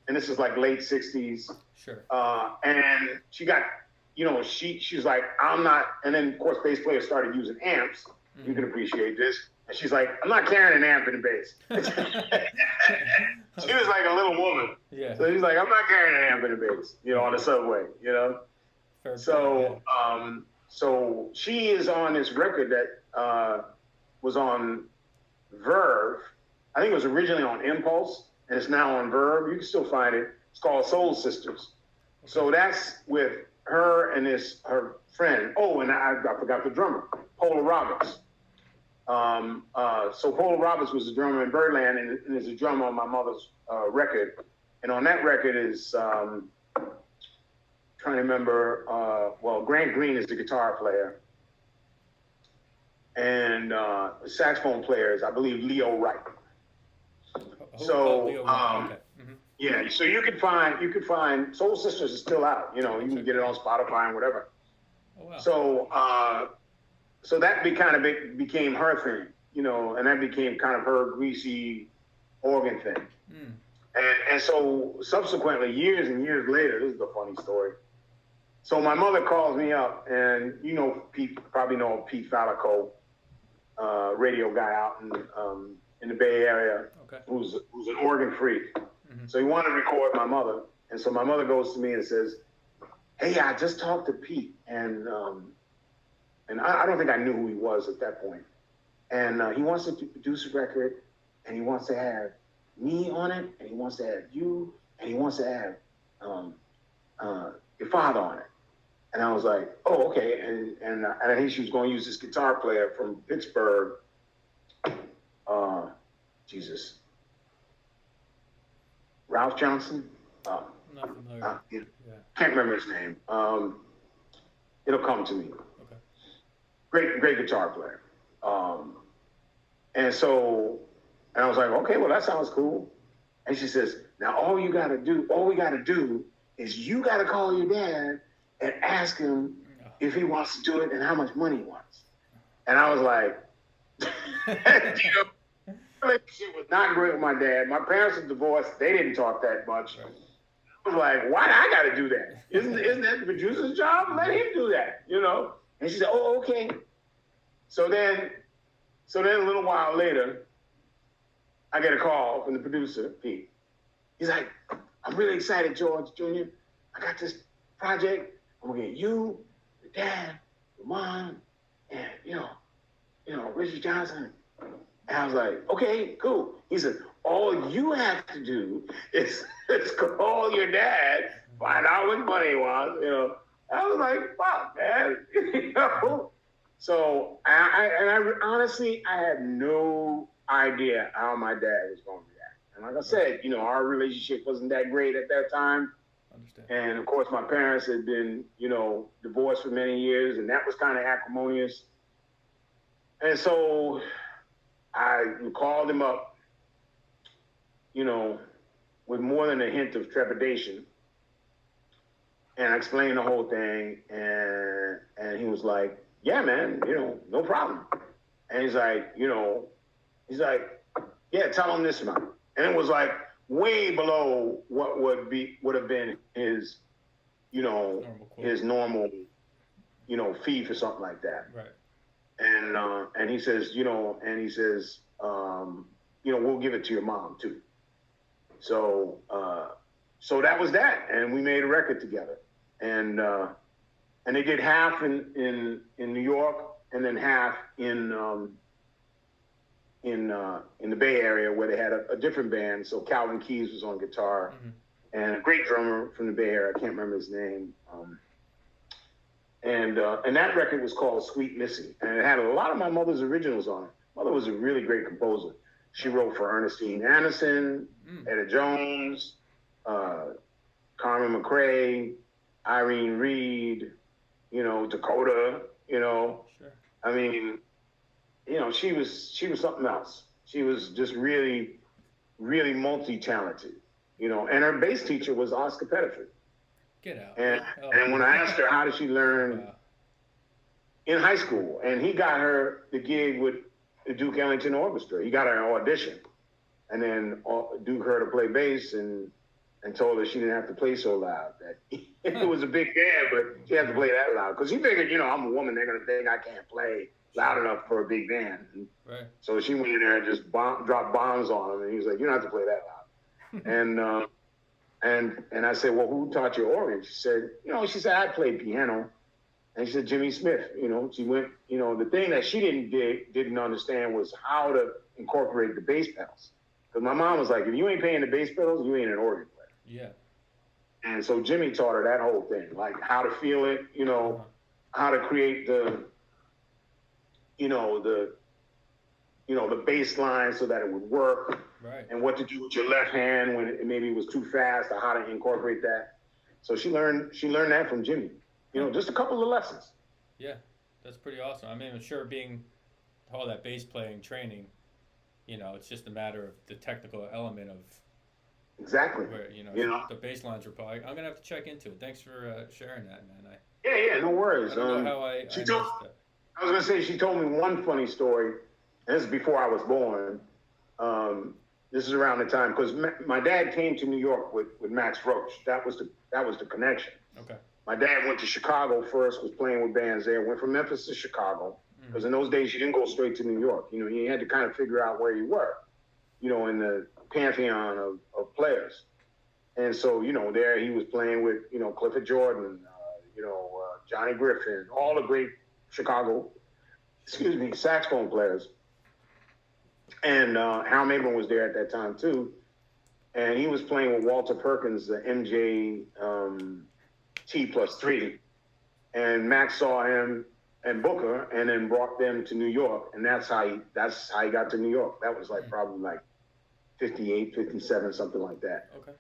And this is like late 60s. Sure. And she got, you know, she was like, I'm not. And then, of course, bass players started using amps. Mm-hmm. You can appreciate this. And she's like, I'm not carrying an amp in the bass. She was like a little woman. Yeah. So she's like, I'm not carrying an amp in the bass, you know, on the subway, you know. Fair so, point, so she is on this record that was on Verve. I think it was originally on Impulse, and it's now on Verve. You can still find it. It's called Soul Sisters. Okay. So that's with her and her friend. Oh, and I forgot the drummer, Pola Roberts. So Pola Roberts was a drummer in Birdland and is a drummer on my mother's record. And on that record is, trying to remember, Grant Green is the guitar player. and saxophone players, I believe Leo Wright. So Leo Wright. Okay. Mm-hmm. yeah, so you could find Soul Sisters is still out. You know, you can get it on Spotify and whatever. Oh wow. So that became her thing, you know, and that became kind of her greasy organ thing. Mm. And so subsequently, years and years later, this is a funny story. So my mother calls me up, and you know, probably know Pete Fallico, radio guy out in the Bay Area, okay, who's an organ freak. Mm-hmm. So he wanted to record my mother, and so my mother goes to me and says, "Hey, I just talked to Pete, and I don't think I knew who he was at that point, and he wants to produce a record, and he wants to have me on it, and he wants to have you, and he wants to have your father on it." And I was like, "Oh, okay." And I think she was going to use this guitar player from Pittsburgh. Ralph Johnson. Not familiar. Yeah. Can't remember his name. It'll come to me. Okay. Great guitar player. And I was like, "Okay, well that sounds cool." And she says, "Now all we got to do is you got to call your dad and ask him if he wants to do it and how much money he wants." And I was like, you know, relationship was not great with my dad. My parents were divorced. They didn't talk that much. Right. I was like, why do I got to do that? Isn't that the producer's job? Let him do that, you know? And she said, "Oh, okay." So then a little while later, I get a call from the producer, Pete. He's like, "I'm really excited, George Jr. I got this project. I'm gonna get you, your dad, your mom, and you know, Richard Johnson." And I was like, "Okay, cool." He said, "All you have to do is call your dad, find out what money he wants." You know, I was like, "Fuck, man," you know. So I honestly, I had no idea how my dad was going to react. And like I said, you know, our relationship wasn't that great at that time. Understand. And of course, my parents had been, you know, divorced for many years, and that was kind of acrimonious. And so I called him up, you know, with more than a hint of trepidation. And I explained the whole thing, and he was like, "Yeah, man, you know, no problem." And he's like, "Yeah, tell him this amount." And it was like way below what would have been his, you know, his normal, you know, fee for something like that. Right. And he says, "We'll give it to your mom too." So that was that, and we made a record together, and they did half in New York, and then half in the Bay Area, where they had a different band. So Calvin Keys was on guitar, mm-hmm, and a great drummer from the Bay Area. I can't remember his name. And that record was called Sweet Missy, and it had a lot of my mother's originals on it. Mother was a really great composer. She wrote for Ernestine Anderson, Etta Jones, Carmen McRae, Irene Reed, you know, Dakota, you know. Sure. I mean, you know, she was something else. She was just really, really multi-talented, you know. And her bass teacher was Oscar Pettiford. Get out. And when I asked her how did she learn in high school, and he got her the gig with the Duke Ellington Orchestra. He got her an audition, and then Duke heard her play bass and told her she didn't have to play so loud. That it was a big band, but she had to play that loud because he figured, you know, I'm a woman, they're gonna think I can't play loud enough for a big band. Right. So she went in there and just dropped bombs on him, and he was like, "You don't have to play that loud." And I said, "Well, who taught you organ?" She said, "I played piano." And she said, "Jimmy Smith." You know, she went, you know, the thing that she didn't understand was how to incorporate the bass pedals. Because my mom was like, if you ain't paying the bass pedals, you ain't an organ player. Yeah. And so Jimmy taught her that whole thing, like how to feel it, you know, how to create the bass line so that it would work. Right. And what to do with your left hand when maybe it was too fast, or how to incorporate that. So she learned that from Jimmy. You know, just a couple of lessons. Yeah, that's pretty awesome. I mean, I'm sure being all that bass playing training, it's just a matter of the technical element of Exactly. where the bass lines are probably. I'm gonna have to check into it. Thanks for sharing that, man. Yeah, no worries. I don't know how I she missed told, that. I was gonna say she told me one funny story, and this is before I was born. This is around the time because my dad came to New York with Max Roach. That was the connection. Okay. My dad went to Chicago first, was playing with bands there. Went from Memphis to Chicago because in those days you didn't go straight to New York. You had to kind of figure out where you were. In the pantheon of players. And so, there he was playing with, Clifford Jordan, Johnny Griffin, all the great Chicago, saxophone players. And Hal Mabron was there at that time too. And he was playing with Walter Perkins, the MJ T+3. And Max saw him and Booker and then brought them to New York. And that's how he got to New York. That was probably 58, 57, something like that. Okay.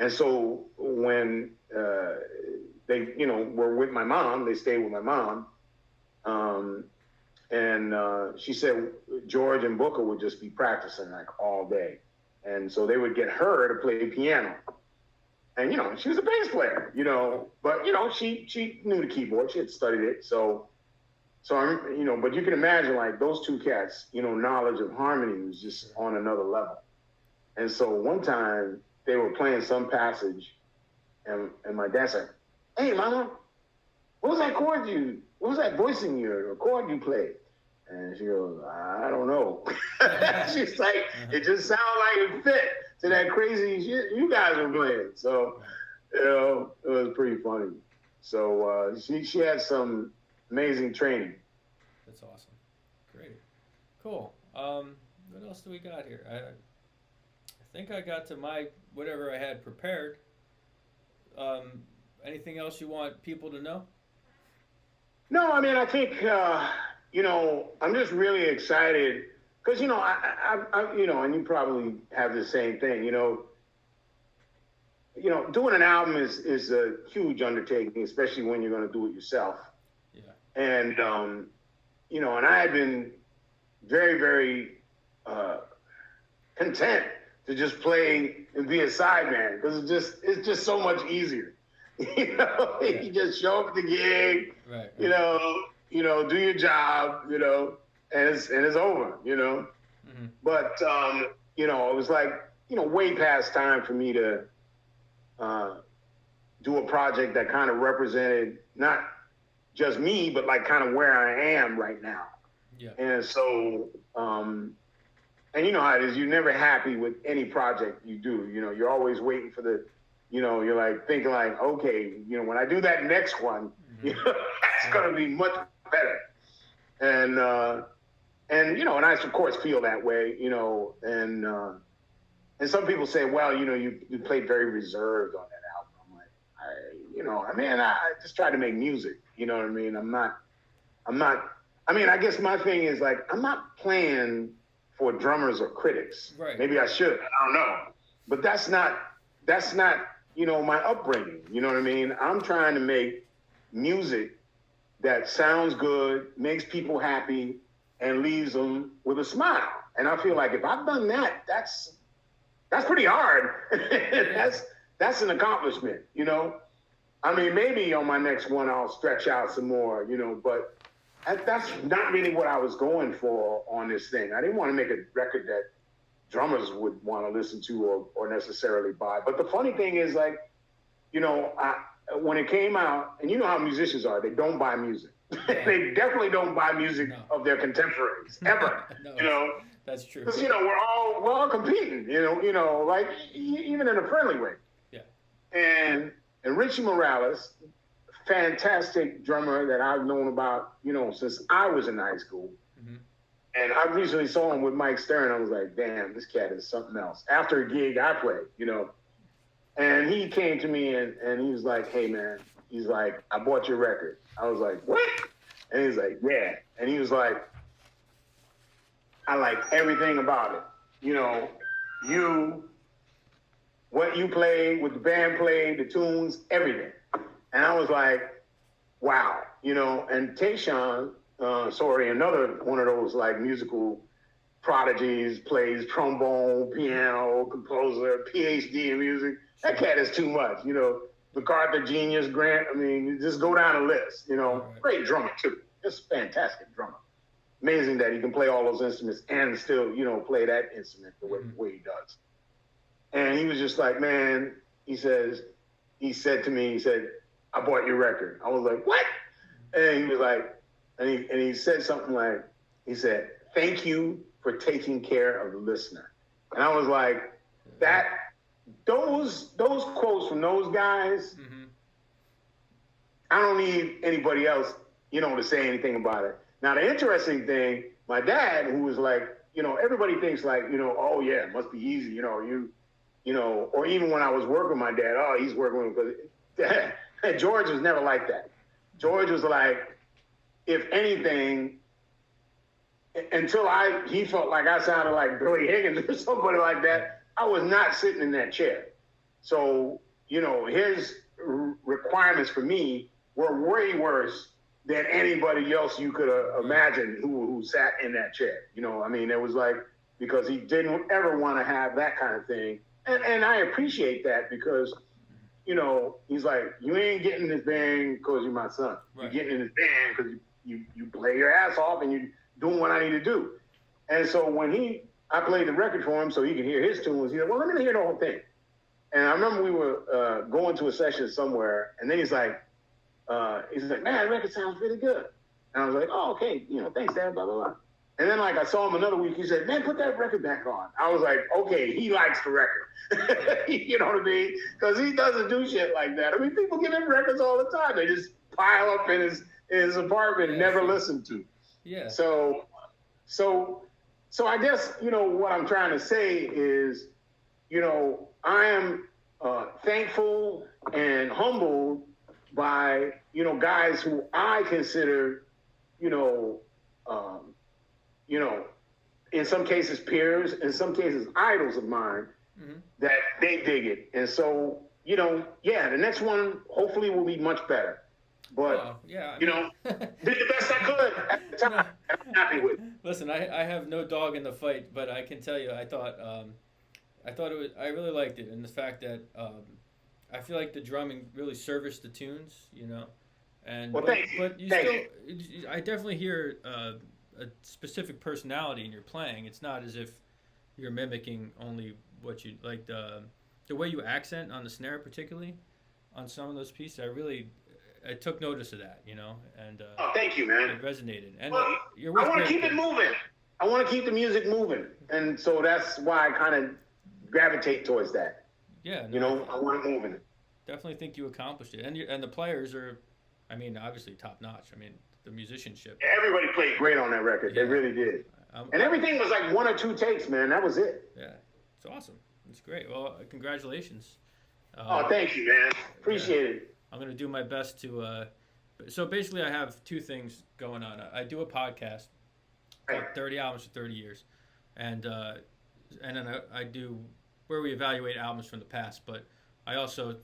And so when they, were with my mom, they stayed with my mom. And she said George and Booker would just be practicing all day. And so they would get her to play piano. And, she was a bass player, but, she knew the keyboard. She had studied it. So I'm, but you can imagine those two cats, knowledge of harmony was just on another level. And so one time they were playing some passage and my dad said, "Hey, Mama, what was that voicing or chord you played?" And she goes, "I don't know." She's like, "It just sounded like it fit to that crazy shit you guys were playing." So, it was pretty funny. So she had some amazing training. That's awesome. Great. Cool. What else do we got here? I think I got to whatever I had prepared. Anything else you want people to know? No, I mean, I think, I'm just really excited because, I and you probably have the same thing, doing an album is a huge undertaking, especially when you're going to do it yourself. Yeah. And, and I had been very, very content to just play and be a sideman because it's just so much easier. You just show up at the gig, right. Do your job, and it's over, Mm-hmm. But it was way past time for me to do a project that kind of represented not just me, but kind of where I am right now. Yeah. And so, and you know how it is, you're never happy with any project you do. You're always waiting for you're thinking okay, when I do that next one, it's going to be much better. And and I of course feel that way, and some people say, well, you played very reserved on that album. I'm like, I just try to make music. You know what I mean? I'm not, I guess my thing is I'm not playing for drummers or critics. Right. Maybe I should, I don't know. But that's not, my upbringing. You know what I mean? I'm trying to make music that sounds good, makes people happy, and leaves them with a smile. And I feel like if I've done that, that's pretty hard. That's an accomplishment, maybe on my next one I'll stretch out some more, but that's not really what I was going for on this thing. I didn't want to make a record that drummers would want to listen to or necessarily buy. But the funny thing is when it came out, and you know how musicians are, they don't buy music. They definitely don't buy music of their contemporaries ever. No, that's true. Because we're all competing. Even in a friendly way. Yeah. And Richie Morales, fantastic drummer that I've known about since I was in high school. Mm-hmm. And I recently saw him with Mike Stern. I was like, damn, this cat is something else. After a gig I played, And he came to me and he was like, hey, man, he's like, I bought your record. I was like, what? And he's like, yeah. And he was like, I like everything about it. What you played, what the band played, the tunes, everything. And I was like, wow. And Tayshaun another one of those like musical prodigies, plays trombone, piano, composer, PhD in music. That cat is too much, you know. MacArthur Genius Grant. I mean, just go down the list. You know, great drummer too. Just fantastic drummer. Amazing that he can play all those instruments and still, you know, play that instrument the way he does. And he was just like, man. He said to me, I bought your record. I was like, what? And he was like, and he said something like, he said, thank you for taking care of the listener. And I was like, those quotes from those guys, I don't need anybody else, you know, to say anything about it. Now, the interesting thing, my dad, who was like, you know, everybody thinks like, you know, oh yeah, it must be easy, you know, or even when I was working with my dad, oh, he's working with, because George was never like that. George was like, if anything, until he felt like I sounded like Billy Higgins or somebody like that, I was not sitting in that chair. So, you know, his requirements for me were way worse than anybody else you could imagine who sat in that chair. You know, I mean, it was like, because he didn't ever want to have that kind of thing. And I appreciate that because, you know, he's like, you ain't getting this band because you're my son. Right. You're getting in this band because you play your ass off and you're doing what I need to do. And so when I played the record for him so he could hear his tunes, he said, well, let me hear the whole thing. And I remember we were going to a session somewhere, and then he's like, man, the record sounds really good. And I was like, oh, okay, you know, thanks, Dad, blah, blah, blah. And then, like, I saw him another week. He said, man, put that record back on. I was like, okay, he likes the record. You know what I mean? Because he doesn't do shit like that. I mean, people give him records all the time. They just pile up in his apartment and never listen to. Yeah. So I guess, you know, what I'm trying to say is, you know, I am thankful and humbled by, you know, guys who I consider, you know, in some cases peers, in some cases idols of mine, that they dig it. And so, you know, yeah, the next one hopefully will be much better. But, you know, did the best I could at the time. I'm happy with it. Listen, I have no dog in the fight, but I can tell you, I thought I really liked it. And the fact that I feel like the drumming really serviced the tunes, you know. And well, thank you. But I definitely hear a specific personality in your playing. It's not as if you're mimicking only what you like, the way you accent on the snare, particularly on some of those pieces. I took notice of that, you know, and thank you, man. It resonated. And well, I want to keep it moving. I want to keep the music moving, and so that's why I kind of gravitate towards that. Yeah, you know, I want it moving. Definitely think you accomplished it, and the players are, I mean, obviously top notch. I mean, the musicianship. Everybody played great on that record. Yeah. They really did. And everything was like 1 or 2 takes, man. That was it. Yeah, it's awesome. It's great. Well, congratulations. Thank you, man. Appreciate it. I'm going to do my best to, so basically I have 2 things going on. I do a podcast, called 30 Albums for 30 Years, and then I do where we evaluate albums from the past, but I also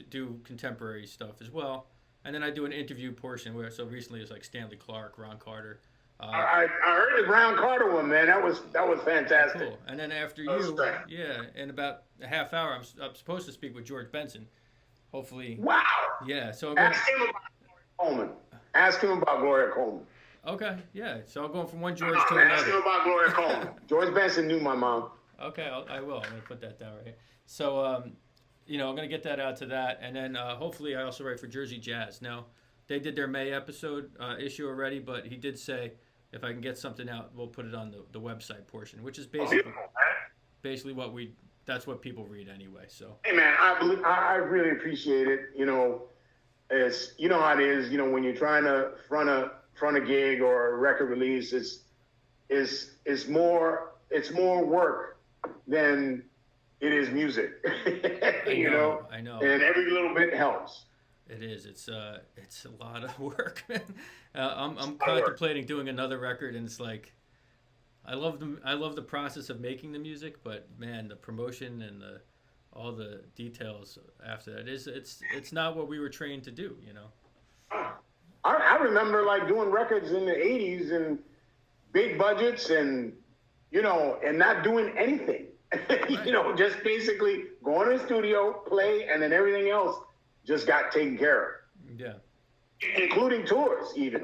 do contemporary stuff as well. And then I do an interview portion so recently it's like Stanley Clarke, Ron Carter. I heard the Ron Carter one, man. That was fantastic. Cool. And then after in about a half hour, I'm supposed to speak with George Benson. Hopefully. Wow. Yeah. So ask him about Gloria Coleman. Ask him about Gloria Coleman. Okay. Yeah. So I'm going from one George to another. Ask him about Gloria Coleman. George Benson knew my mom. Okay, I will. I'm going to put that down right here. So, you know, I'm going to get that out to that. And then hopefully I also write for Jersey Jazz. Now, they did their May issue already, but he did say if I can get something out, we'll put it on the website portion, which is basically that's what people read anyway. So. Hey, man, I really appreciate it. You know, you know how it is. You know, when you're trying to front a gig or a record release, it's more work than it is music. You know. I know. And every little bit helps. It is. It's a lot of work, man. I'm contemplating doing another record, and it's like, I love the process of making the music, but man, the promotion and all the details after that it's not what we were trained to do, you know. I remember like doing records in the 80s and big budgets and, and not doing anything. Right. Just basically going to the studio, play, and then everything else just got taken care of. Yeah. Including tours even.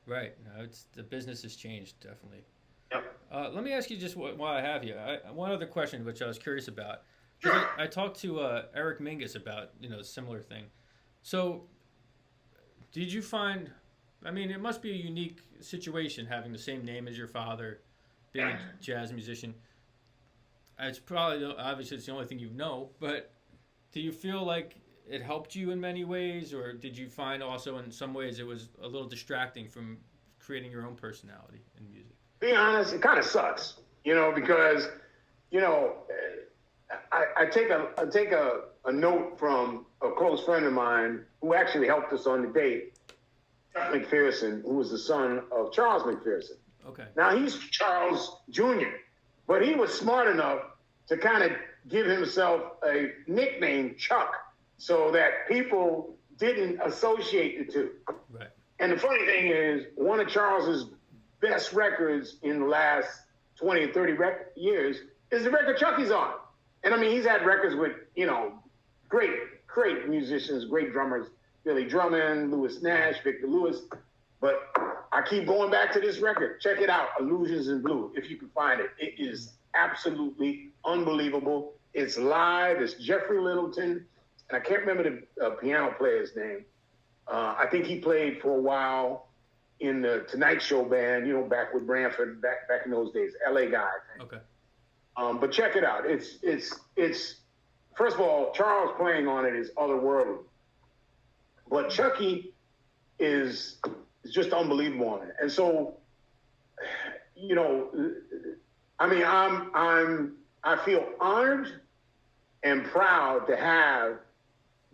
Right. No, the business has changed, definitely. Yep. Let me ask you just while I have you, one other question which I was curious about. Sure. I talked to Eric Mingus about a similar thing. So, did you find? I mean, it must be a unique situation having the same name as your father, being a jazz musician. It's probably obviously it's the only thing you know, but do you feel like it helped you in many ways, or did you find also in some ways it was a little distracting from creating your own personality in music? Be honest, it kind of sucks, because, I take a note from a close friend of mine who actually helped us on the date, Chuck McPherson, who was the son of Charles McPherson. Okay. Now he's Charles Jr., but he was smart enough to kind of give himself a nickname, Chuck, so that people didn't associate the two. Right. And the funny thing is, one of Charles's best records in the last 20 or 30 years is the record Chucky's on. And I mean, he's had records with, great musicians, great drummers, Billy Drummond, Louis Nash, Victor Lewis. But I keep going back to this record. Check it out, Illusions in Blue, if you can find it. It is absolutely unbelievable. It's live. It's Jeffrey Littleton. And I can't remember the piano player's name. I think he played for a while in the Tonight Show band, back with Branford, back in those days, LA guy, I think. Okay. But check it out. It's first of all, Charles playing on it is otherworldly. But Chucky is just unbelievable on it. And so, I mean, I feel honored and proud to have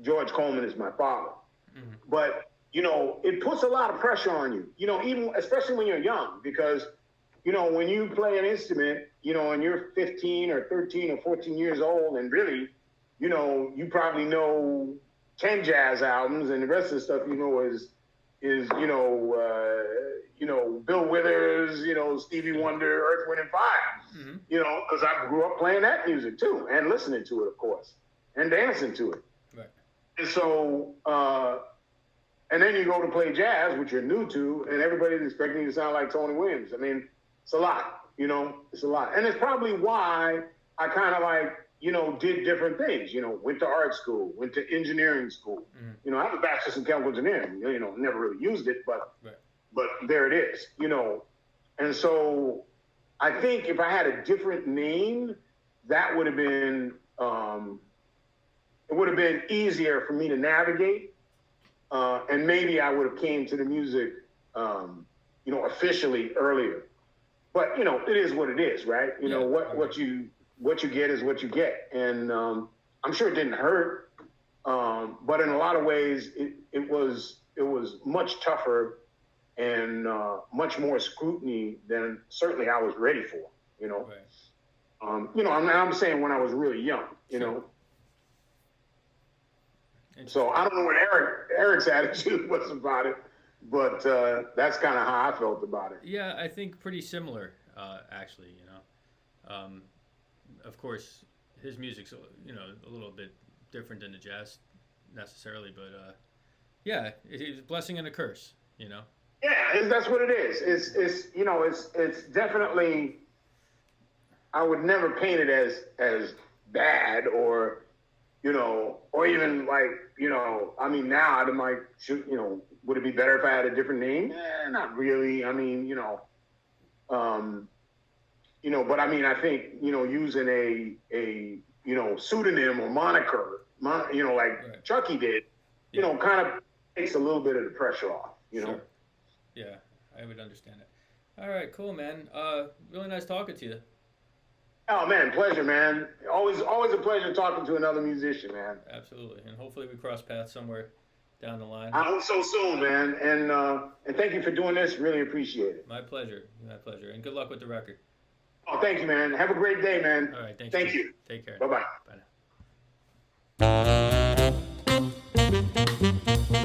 George Coleman as my father. Mm-hmm. But, it puts a lot of pressure on you, even especially when you're young, because, when you play an instrument, and you're 15 or 13 or 14 years old, and really, you probably know 10 jazz albums, and the rest of the stuff is Bill Withers, Stevie Wonder, Earth, Wind and Fire, mm-hmm. Because I grew up playing that music too, and listening to it, of course, and dancing to it. Right. And so, and then you go to play jazz, which you're new to, and everybody's expecting you to sound like Tony Williams. I mean, it's a lot, it's a lot. And it's probably why I kind of did different things, went to art school, went to engineering school. Mm-hmm. I have a bachelor's in chemical engineering, never really used it, but there it is, And so I think if I had a different name, that would have been, it would have been easier for me to navigate. And maybe I would have came to the music, officially earlier. But, it is what it is, right? What you get is what you get. And I'm sure it didn't hurt. But in a lot of ways, it was much tougher and much more scrutiny than certainly I was ready for, Right. I'm saying when I was really young, Sure. So I don't know what Eric's attitude was about it, but that's kind of how I felt about it. Yeah, I think pretty similar, actually. Of course, his music's a little bit different than the jazz necessarily, but yeah, it's a blessing and a curse. Yeah, that's what it is. It's definitely. I would never paint it as bad or. Or even like, I mean, now I'm like, would it be better if I had a different name? Not really. I mean, but I mean, I think, using a pseudonym or moniker, like right. Chucky did, kind of takes a little bit of the pressure off, Sure. Yeah, I would understand it. All right, cool, man. Really nice talking to you. Oh man, pleasure, man. Always a pleasure talking to another musician, man. Absolutely, and hopefully we cross paths somewhere down the line. I hope so soon, man. And thank you for doing this. Really appreciate it. My pleasure, and good luck with the record. Oh, thank you, man. Have a great day, man. All right, thank you. Take care. Bye-bye. Bye now.